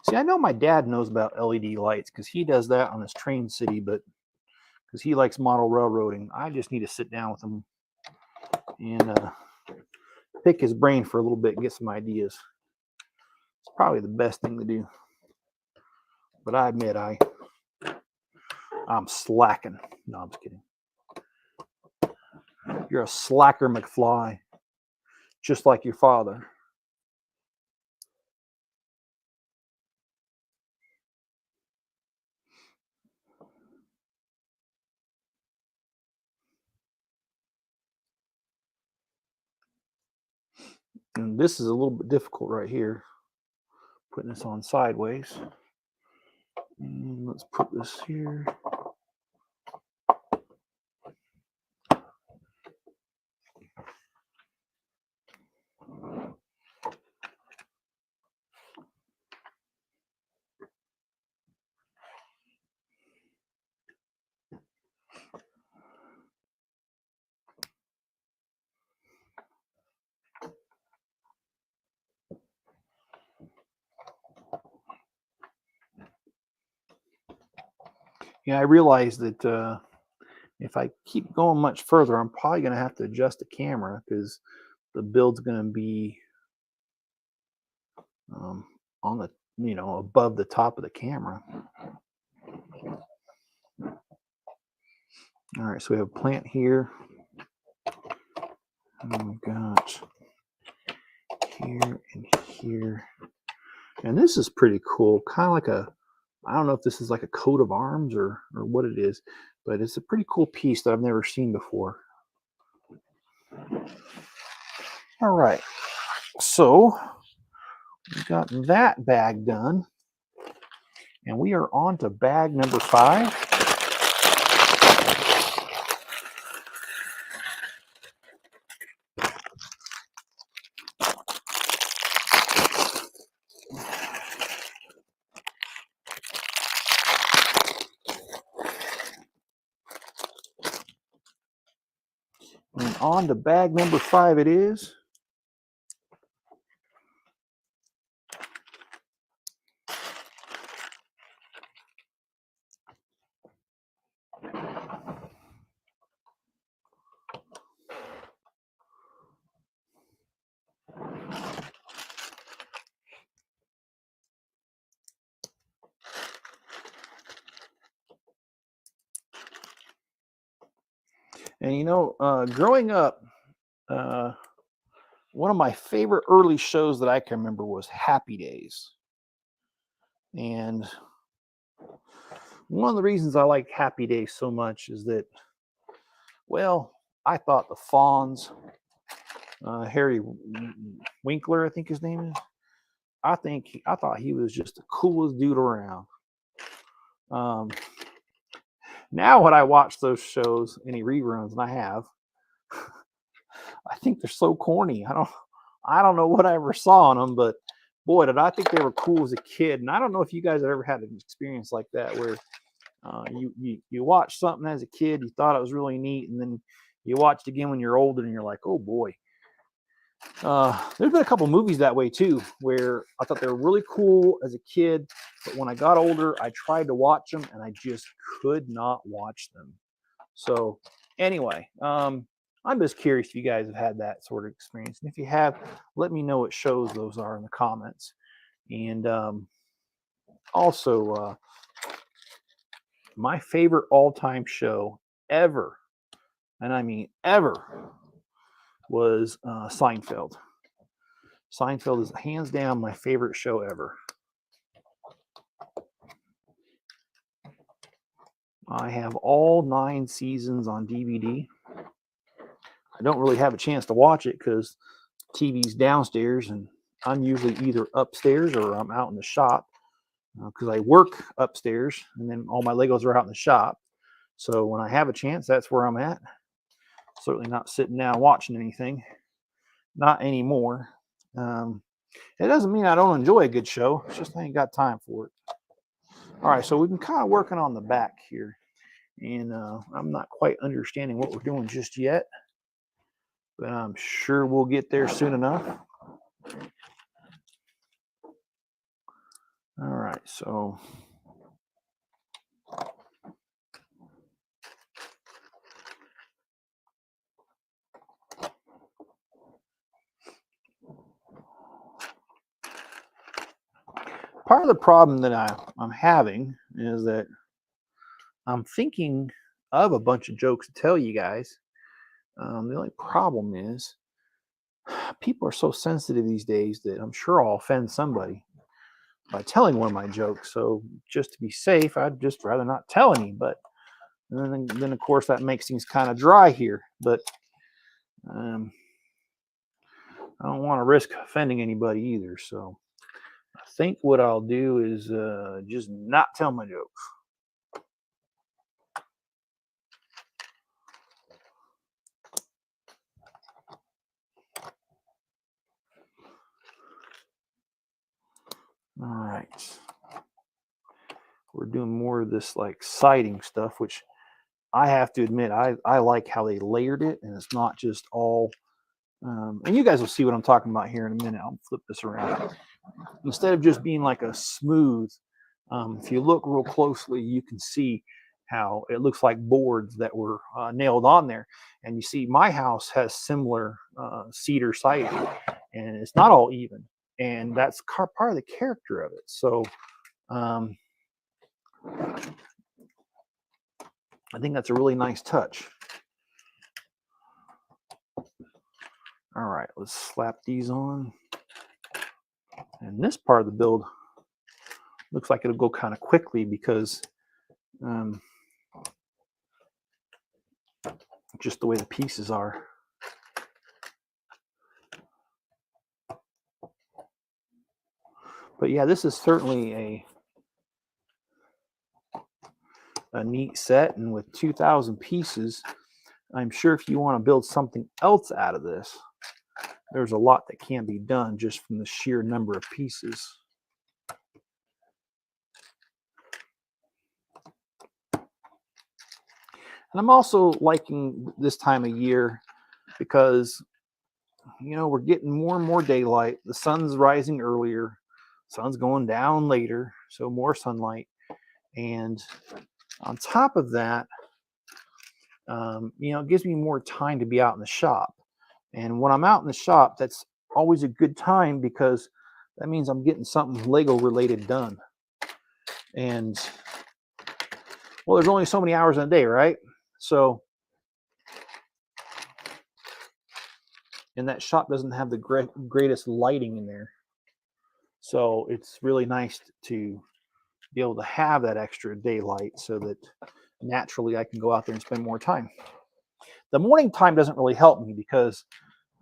See, I know my dad knows about LED lights, because he does that on his Train City, but because he likes model railroading, I just need to sit down with him and pick his brain for a little bit and get some ideas. It's probably the best thing to do. But I admit I'm slacking. No, I'm just kidding. You're a slacker, McFly, just like your father. And this is a little bit difficult right here, putting this on sideways. And let's put this here. Yeah, I realize that if I keep going much further, I'm probably going to have to adjust the camera because the build's going to be um, on the, above the top of the camera. All right, so we have a plant here. Oh my gosh. Here and here. And this is pretty cool. Kind of like I don't know if this is like a coat of arms or what it is, but it's a pretty cool piece that I've never seen before. All right. So we got that bag done. And we are on to bag number 5. And on to bag number 5 it is. And growing up, one of my favorite early shows that I can remember was Happy Days. And one of the reasons I like Happy Days so much is that, well, I thought the Fonz, Harry Winkler, I think his name is. I thought he was just the coolest dude around. Now when I watch those shows, any reruns, and I have, I think they're so corny. I don't know what I ever saw on them, but boy, did I think they were cool as a kid. And I don't know if you guys have ever had an experience like that where you watch something as a kid, you thought it was really neat, and then you watch it again when you're older, and you're like, oh boy. There's been a couple movies that way too, where I thought they were really cool as a kid, but when I got older, I tried to watch them, and I just could not watch them. So anyway, I'm just curious if you guys have had that sort of experience, and if you have, let me know what shows those are in the comments. And also, my favorite all-time show ever, and I mean ever, was Seinfeld. Seinfeld is hands down my favorite show ever. I have all 9 seasons on DVD. I don't really have a chance to watch it because TV's downstairs, and I'm usually either upstairs or I'm out in the shop because I work upstairs, and then all my Legos are out in the shop. So when I have a chance, that's where I'm at. Certainly not sitting down watching anything. Not anymore. It doesn't mean I don't enjoy a good show. It's just I ain't got time for it. All right, so we've been kind of working on the back here, and I'm not quite understanding what we're doing just yet, but I'm sure we'll get there soon enough. All right, so part of the problem that I'm having is that I'm thinking of a bunch of jokes to tell you guys. The only problem is people are so sensitive these days that I'm sure I'll offend somebody by telling one of my jokes. So just to be safe, I'd just rather not tell any. But then of course, that makes things kind of dry here. But I don't want to risk offending anybody either. So I think what I'll do is just not tell my jokes. All right. We're doing more of this like siding stuff, which I have to admit, I like how they layered it, and it's not just all, and you guys will see what I'm talking about here in a minute. I'll flip this around. Instead of just being like a smooth, if you look real closely, you can see how it looks like boards that were nailed on there. And you see my house has similar cedar siding, and it's not all even. And that's part of the character of it. So I think that's a really nice touch. All right, let's slap these on. And this part of the build looks like it'll go kind of quickly because just the way the pieces are. But yeah, this is certainly a neat set, and with 2,000 pieces, I'm sure if you want to build something else out of this, there's a lot that can be done just from the sheer number of pieces. And I'm also liking this time of year because, you know, we're getting more and more daylight. The sun's rising earlier, sun's going down later, so more sunlight. And on top of that, you know, it gives me more time to be out in the shop. And when I'm out in the shop, that's always a good time because that means I'm getting something Lego related done. And well, there's only so many hours in a day, right? So, and that shop doesn't have the greatest lighting in there. So it's really nice to be able to have that extra daylight so that naturally I can go out there and spend more time. The morning time doesn't really help me because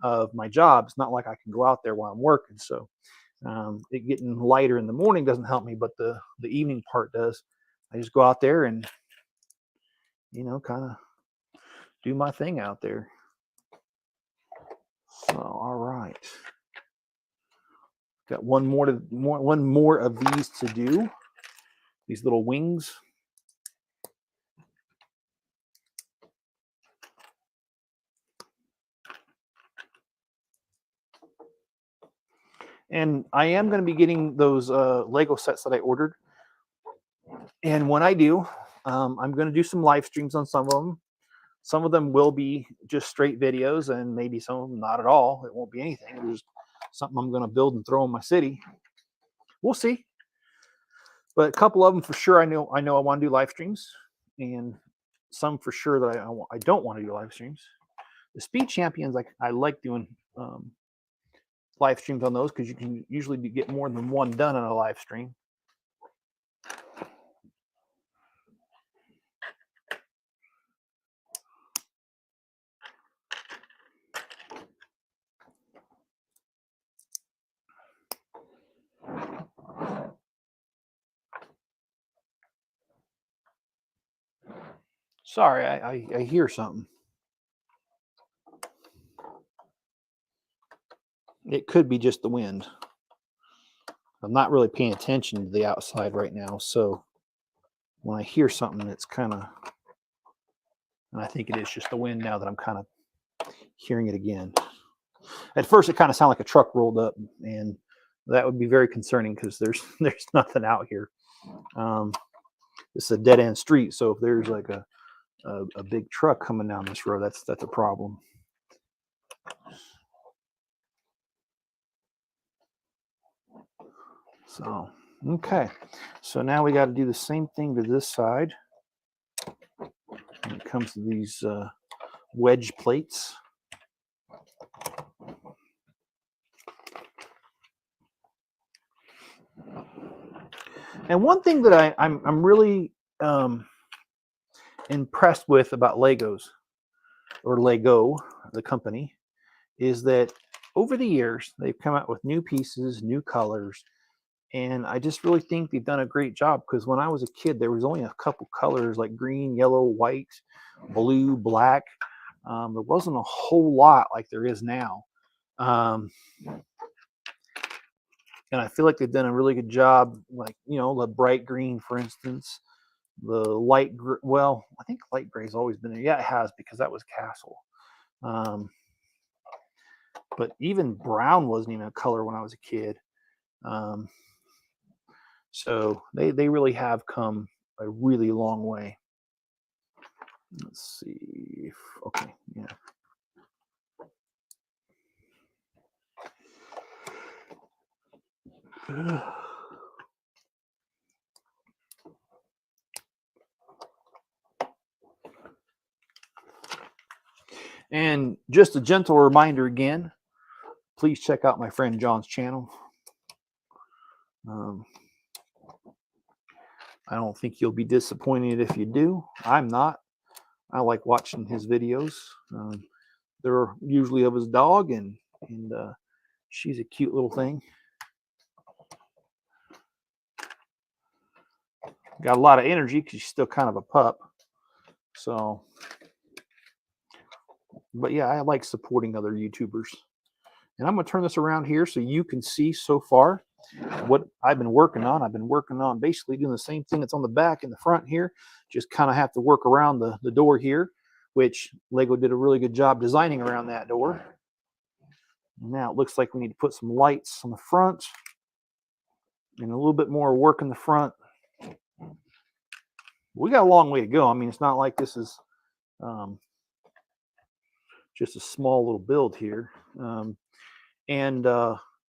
of my job. It's not like I can go out there while I'm working. So it getting lighter in the morning doesn't help me, but the evening part does. I just go out there and, you know, kind of do my thing out there. So, all right. Got one more of these to do. These little wings. And I am going to be getting those Lego sets that I ordered. And when I do, I'm going to do some live streams on some of them. Some of them will be just straight videos, and maybe some of them not at all. It won't be anything. It's just something I'm going to build and throw in my city. We'll see. But a couple of them for sure, I know I want to do live streams, and some for sure that I don't want to do live streams. The Speed Champions, I like doing live streams on those because you can usually get more than one done on a live stream. Sorry, I hear something. It could be just the wind. I'm not really paying attention to the outside right now, so when I hear something, it's kind of, and I think it is just the wind now that I'm kind of hearing it again. At first, it kind of sounded like a truck rolled up, and that would be very concerning because there's nothing out here. This is a dead end street, so if there's like a big truck coming down this road, that's a problem. So, okay. So now we got to do the same thing to this side when it comes to these wedge plates. And one thing that I'm really impressed with about Legos, or Lego, the company, is that over the years they've come out with new pieces, new colors, and I just really think they've done a great job. Because when I was a kid, there was only a couple colors like green, yellow, white, blue, black. There wasn't a whole lot like there is now. And I feel like they've done a really good job, like, you know, the bright green, for instance, the light gray. Well, I think light gray's always been there. Yeah, it has, because that was Castle. But even brown wasn't even a color when I was a kid. So they really have come a really long way. Let's see. Okay, yeah. And just a gentle reminder again, please check out my friend John's channel. I don't think you'll be disappointed if you do. I'm not. I like watching his videos. They're usually of his dog, and she's a cute little thing. Got a lot of energy because she's still kind of a pup. So, but yeah, I like supporting other YouTubers. And I'm going to turn this around here so you can see so far what I've been working on. I've been working on basically doing the same thing that's on the back and the front here. Just kind of have to work around the door here, which Lego did a really good job designing around that door. Now it looks like we need to put some lights on the front and a little bit more work in the front. We got a long way to go. I mean, it's not like this is just a small little build here.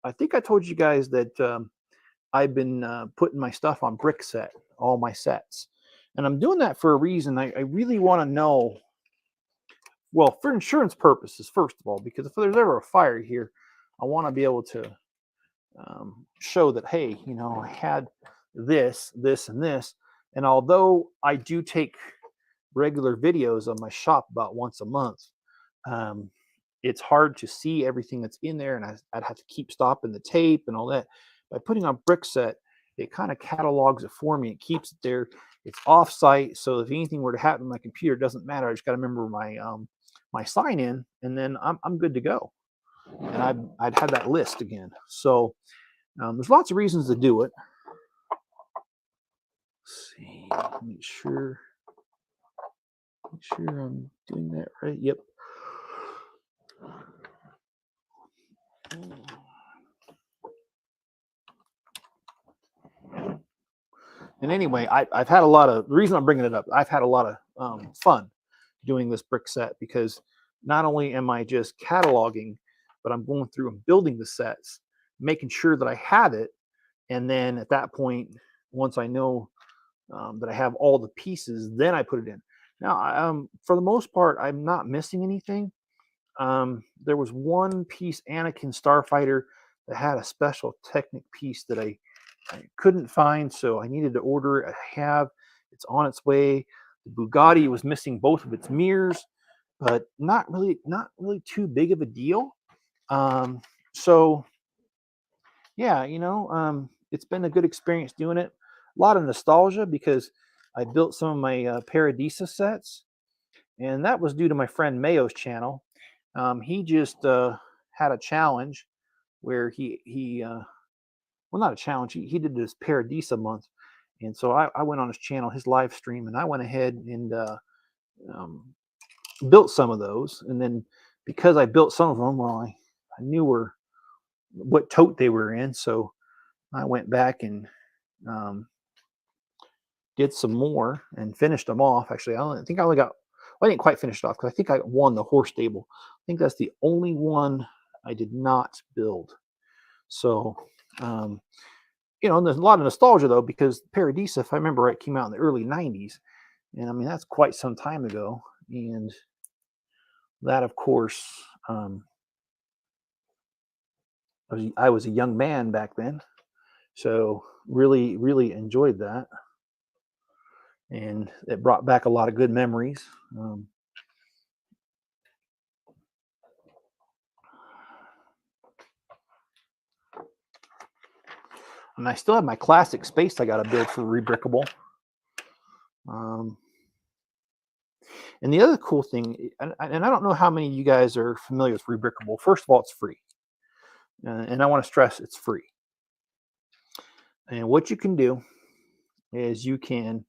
I think I told you guys that I've been putting my stuff on Brickset, all my sets. And I'm doing that for a reason. I really want to know, well, for insurance purposes, first of all, because if there's ever a fire here, I want to be able to show that, hey, you know, I had this, this, and this. And although I do take regular videos of my shop about once a month, it's hard to see everything that's in there, and I'd have to keep stopping the tape and all that. By putting on Brickset, it kind of catalogs it for me. It keeps it there. It's off-site, so if anything were to happen to my computer, it doesn't matter. I just got to remember my my sign-in, and then I'm good to go. And I'd have that list again. So there's lots of reasons to do it. Let's see, make sure I'm doing that right. Yep. And anyway, I've had a lot of, the reason I'm bringing it up, I've had a lot of fun doing this brick set, because not only am I just cataloging, but I'm going through and building the sets, making sure that I have it. And then at that point, once I know that I have all the pieces, then I put it in. Now, for the most part, I'm not missing anything. There was one piece, Anakin Starfighter, that had a special Technic piece that I couldn't find, so I needed to order it. I have, it's on its way. The Bugatti was missing both of its mirrors, but not really too big of a deal. So yeah, you know, it's been a good experience doing it. A lot of nostalgia because I built some of my Paradisa sets, and that was due to my friend Mayo's channel. He just had a challenge where he well, not a challenge. He did this Paradisa month, and so I went on his channel, his live stream, and I went ahead and um, built some of those. And then because I built some of them, well, I knew what tote they were in, so I went back and did some more and finished them off. Actually, I think I only got, well, I didn't quite finish it off because I think I won the horse stable. I think that's the only one I did not build. So, you know, and there's a lot of nostalgia though, because Paradisa, if I remember right, came out in the early 90s. And I mean, that's quite some time ago. And that, of course, I was a young man back then. So really, really enjoyed that. And it brought back a lot of good memories. And I still have my classic space I got to build for Rebrickable. And the other cool thing, and I don't know how many of you guys are familiar with Rebrickable. First of all, it's free. And I want to stress it's free. And what you can do is you can,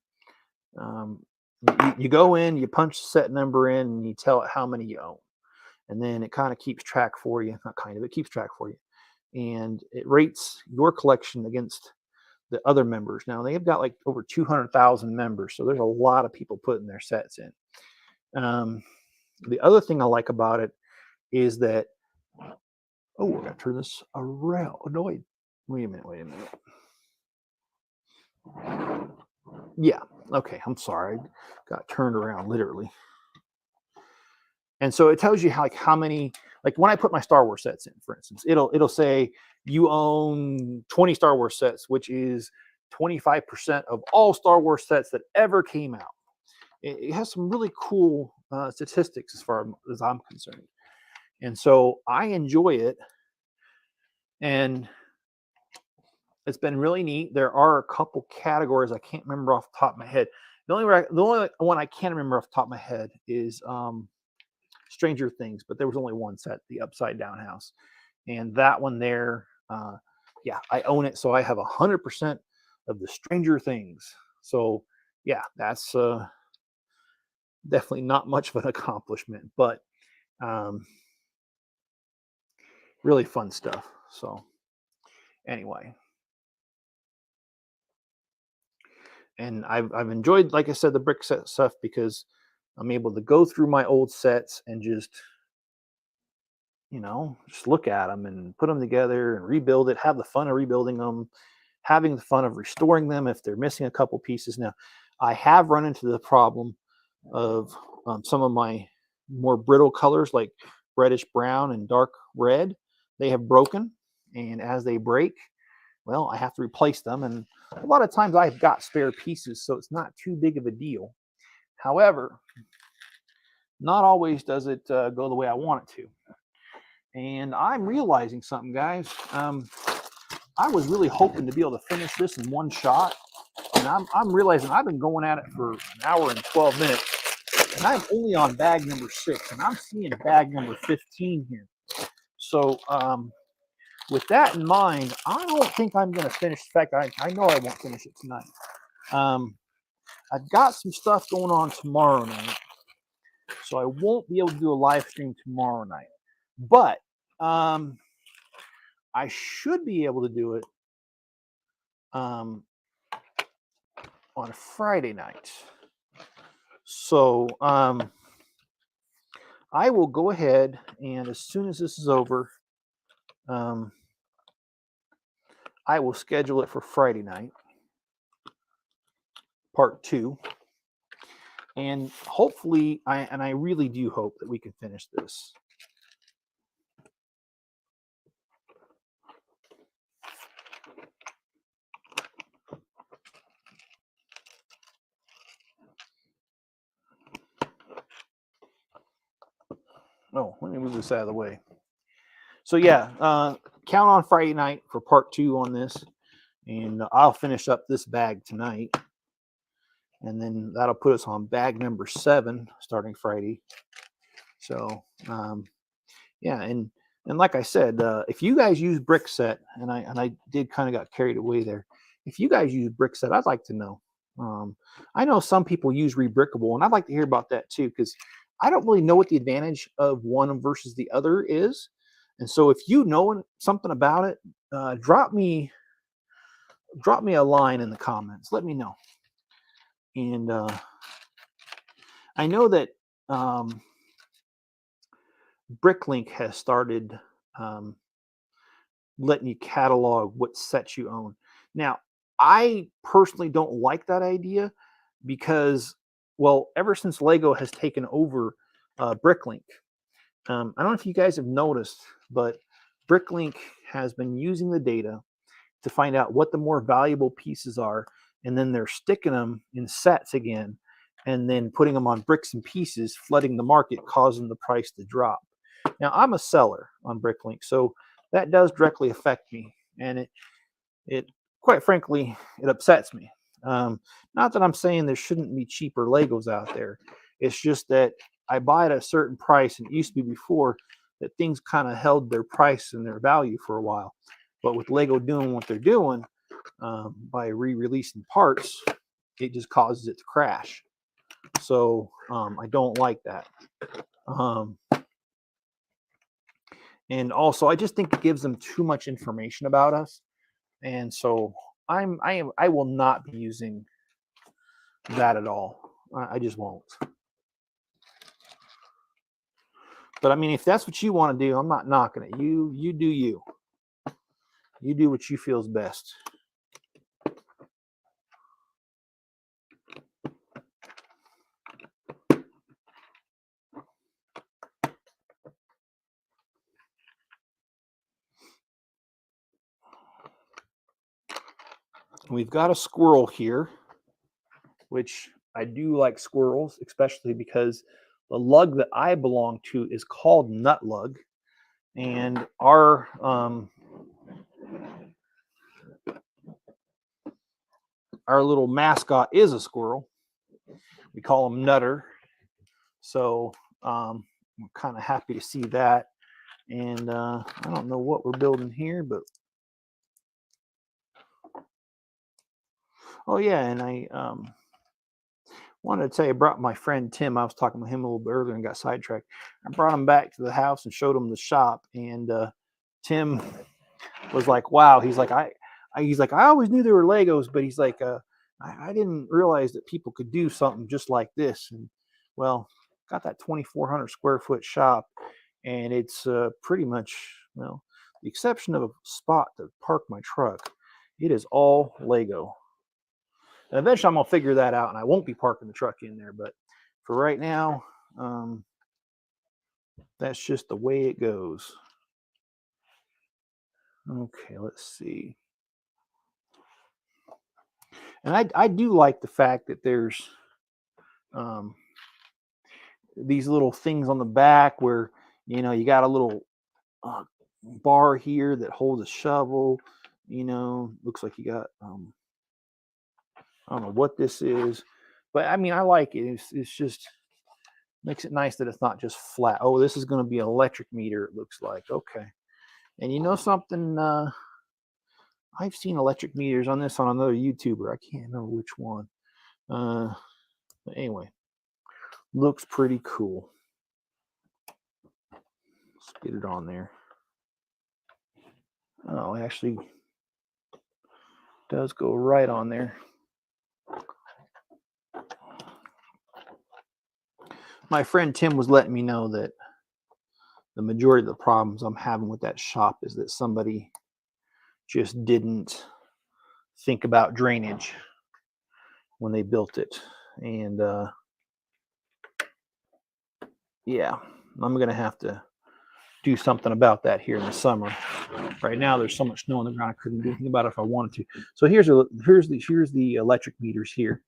you go in, you punch the set number in, and you tell it how many you own. And then it kind of keeps track for you. Not kind of, it keeps track for you. And it rates your collection against the other members. Now they've got like over 200,000 members, so there's a lot of people putting their sets in. The other thing I like about it is that, oh, I gotta turn this around. No, wait a minute, wait a minute. Yeah, okay, I'm sorry. I got turned around literally. And so it tells you how many, like when I put my Star Wars sets in, for instance, it'll say you own 20 Star Wars sets, which is 25% of all Star Wars sets that ever came out. It has some really cool statistics as far as I'm concerned. And so I enjoy it. And it's been really neat. There are a couple categories I can't remember off the top of my head. The only one I can remember off the top of my head is Stranger Things, but there was only one set, the Upside Down House, and that one there, yeah, I own it, so I have 100% of the Stranger Things. So yeah, that's definitely not much of an accomplishment, but um, really fun stuff. So anyway, and I've enjoyed, like I said, the brick set stuff because I'm able to go through my old sets and just just look at them and put them together and rebuild it, have the fun of rebuilding them, having the fun of restoring them if they're missing a couple pieces. Now, I have run into the problem of some of my more brittle colors like reddish brown and dark red. They have broken, and as they break, well, I have to replace them. And a lot of times I've got spare pieces, so it's not too big of a deal. However, not always does it go the way I want it to. And I'm realizing something, guys. I was really hoping to be able to finish this in one shot, and I'm realizing I've been going at it for an hour and 12 minutes, and I'm only on bag number 6, and I'm seeing bag number 15 here. So with that in mind, I don't think I'm going to finish. In fact, I know I won't finish it tonight. I've got some stuff going on tomorrow night, so I won't be able to do a live stream tomorrow night. But I should be able to do it on a Friday night. So I will go ahead, and as soon as this is over, I will schedule it for Friday night, part 2. And hopefully, I really do hope that we can finish this. Oh, let me move this out of the way. So yeah, count on Friday night for part 2 on this, and I'll finish up this bag tonight, and then that'll put us on bag number 7 starting Friday. So yeah, and like I said, if you guys use Brickset, and I did kind of got carried away there. If you guys use Brickset, I'd like to know. I know some people use Rebrickable, and I'd like to hear about that too, because I don't really know what the advantage of one versus the other is. And so, if you know something about it, drop me a line in the comments. Let me know. And I know that Bricklink has started letting you catalog what sets you own. Now, I personally don't like that idea because, well, ever since Lego has taken over Bricklink, I don't know if you guys have noticed, but Bricklink has been using the data to find out what the more valuable pieces are, and then they're sticking them in sets again, and then putting them on bricks and pieces, flooding the market, causing the price to drop. Now, I'm a seller on Bricklink, so that does directly affect me, and it quite frankly, it upsets me. Not that I'm saying there shouldn't be cheaper Legos out there. It's just that I buy at a certain price, and it used to be before that things kind of held their price and their value for a while. But with Lego doing what they're doing by re-releasing parts, it just causes it to crash. So I don't like that. And also, I just think it gives them too much information about us, and so I will not be using that at all. I just won't. But I mean, if that's what you want to do, I'm not knocking it. You do you. You do what you feel is best. We've got a squirrel here, which I do like squirrels, especially because the lug that I belong to is called nut lug, and our little mascot is a squirrel. We call him Nutter. So I'm kind of happy to see that. And I don't know what we're building here, but oh yeah, and I wanted to tell you, I brought my friend Tim. I was talking with him a little bit earlier and got sidetracked. I brought him back to the house and showed him the shop, and Tim was like, "Wow!" He's like, he's like, I always knew there were Legos, but he's like, I didn't realize that people could do something just like this. And well, got that 2,400 square foot shop, and it's pretty much, well, the exception of a spot to park my truck, it is all Lego. And eventually I'm gonna figure that out, and I won't be parking the truck in there. But for right now, that's just the way it goes. Okay, let's see. And I do like the fact that there's these little things on the back where, you got a little bar here that holds a shovel. Looks like you got I don't know what this is, but I mean, I like it. It's just makes it nice that it's not just flat. Oh, this is going to be an electric meter, it looks like. Okay. And you know something, I've seen electric meters on another YouTuber. I can't remember which one. But anyway, looks pretty cool. Let's get it on there. Oh, it actually does go right on there. My friend Tim was letting me know that the majority of the problems I'm having with that shop is that somebody just didn't think about drainage when they built it. And yeah, I'm going to have to do something about that here in the summer. Right now, there's so much snow on the ground, I couldn't do anything about it if I wanted to. So here's the electric meters here,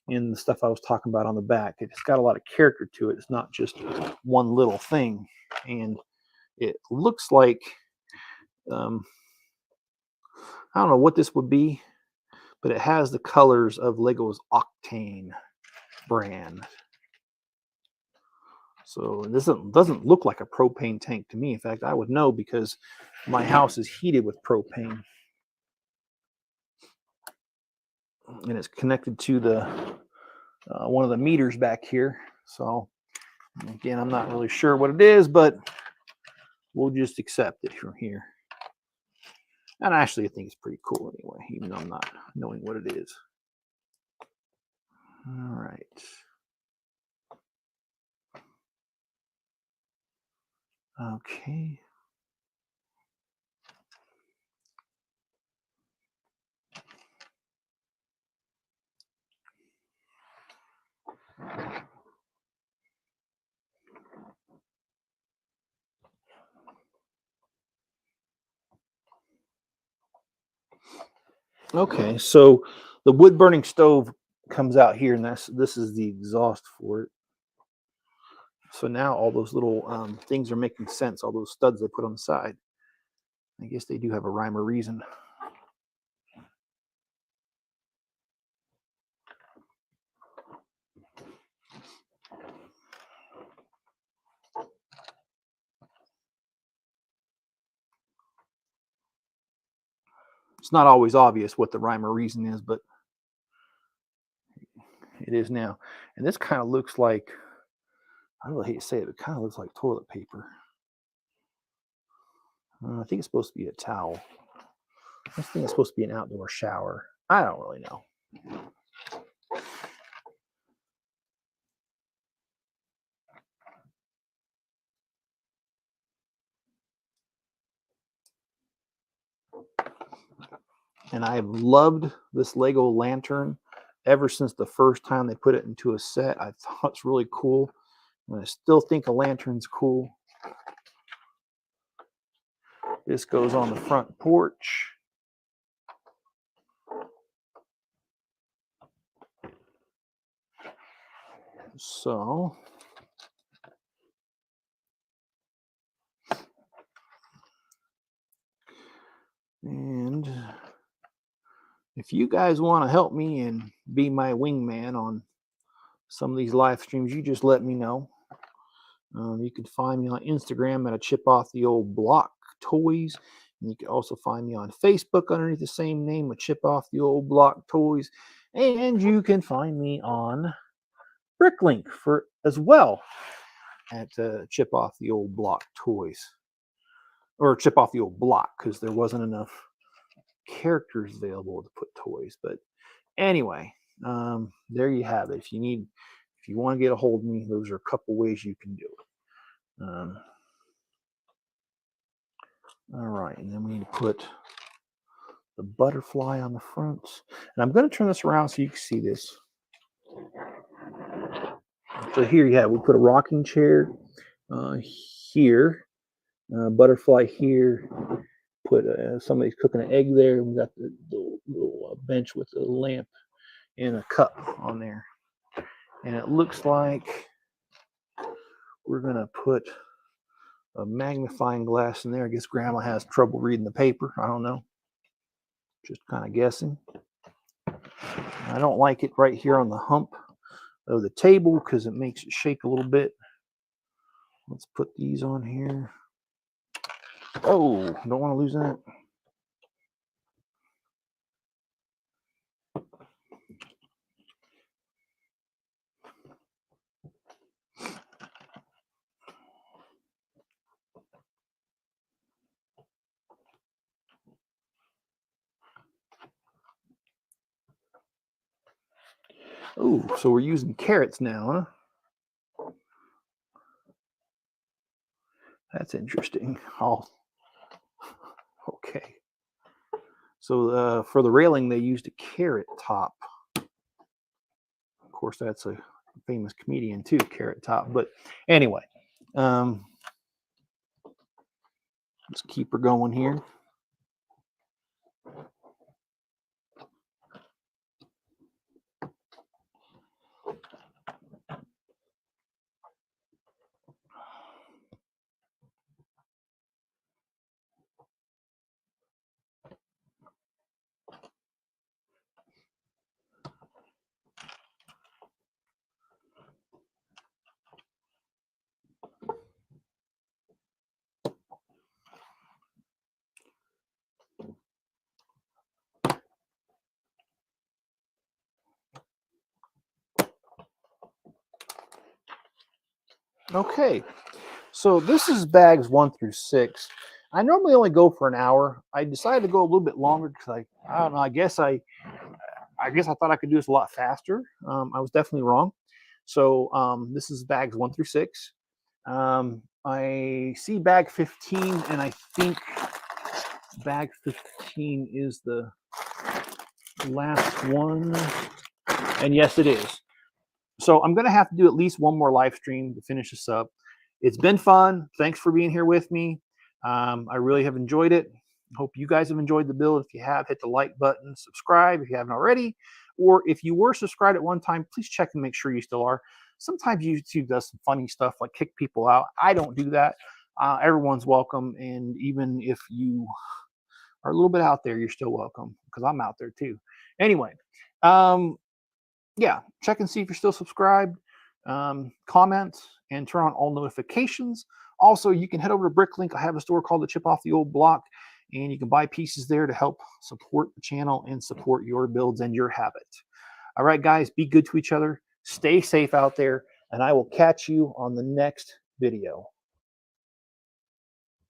and the stuff I was talking about on the back. It's got a lot of character to it. It's not just one little thing, and it looks like I don't know what this would be, but it has the colors of Lego's Octane brand. So this doesn't look like a propane tank to me. In fact, I would know because my house is heated with propane. And it's connected to the one of the meters back here. So again, I'm not really sure what it is, but we'll just accept it from here. And actually, I think it's pretty cool anyway, even though I'm not knowing what it is. All right. Okay. Okay, so the wood burning stove comes out here, and this is the exhaust for it. So now all those little things are making sense. All those studs they put on the side. I guess they do have a rhyme or reason. It's not always obvious what the rhyme or reason is, but it is now. And this kind of looks like, I really hate to say it, but it kind of looks like toilet paper. I think it's supposed to be a towel. I think it's supposed to be an outdoor shower. I don't really know. And I've loved this Lego lantern ever since the first time they put it into a set. I thought it's really cool. And I still think a lantern's cool. This goes on the front porch. So, and if you guys want to help me and be my wingman on some of these live streams, you just let me know. You can find me on Instagram at a Chip Off the Old Block Toys. And you can also find me on Facebook underneath the same name, a Chip Off the Old Block Toys. And you can find me on Bricklink for as well at Chip Off the Old Block Toys. Or Chip Off the Old Block, because there wasn't enough characters available to put toys. But anyway, there you have it. If you want to get a hold of me, those are a couple ways you can do it. All right, and then we need to put the butterfly on the front. And I'm going to turn this around so you can see this. So here you have, we put a rocking chair here, butterfly here, put somebody's cooking an egg there. We got the little bench with a lamp and a cup on there. And it looks like we're going to put a magnifying glass in there. I guess Grandma has trouble reading the paper. I don't know. Just kind of guessing. I don't like it right here on the hump of the table because it makes it shake a little bit. Let's put these on here. Oh, don't want to lose that. Oh, so we're using carrots now, huh? That's interesting. Oh, okay. So for the railing, they used a carrot top. Of course, that's a famous comedian too, Carrot Top. But anyway, let's keep her going here. Okay, so this is bags 1 through 6. I normally only go for an hour. I decided to go a little bit longer because I don't know. I guess I thought I could do this a lot faster. I was definitely wrong. So this is bags 1 through 6. I see bag 15, and I think bag 15 is the last one. And yes, it is. So I'm going to have to do at least one more live stream to finish this up. It's been fun. Thanks for being here with me. I really have enjoyed it. Hope you guys have enjoyed the build. If you have, hit the like button, subscribe if you haven't already. Or if you were subscribed at one time, please check and make sure you still are. Sometimes YouTube does some funny stuff like kick people out. I don't do that. Everyone's welcome. And even if you are a little bit out there, you're still welcome because I'm out there too. Anyway, yeah, check and see if you're still subscribed, comment, and turn on all notifications. Also, you can head over to Bricklink. I have a store called the Chip Off the Old Block, and you can buy pieces there to help support the channel and support your builds and your habit. All right, guys, be good to each other. Stay safe out there, and I will catch you on the next video.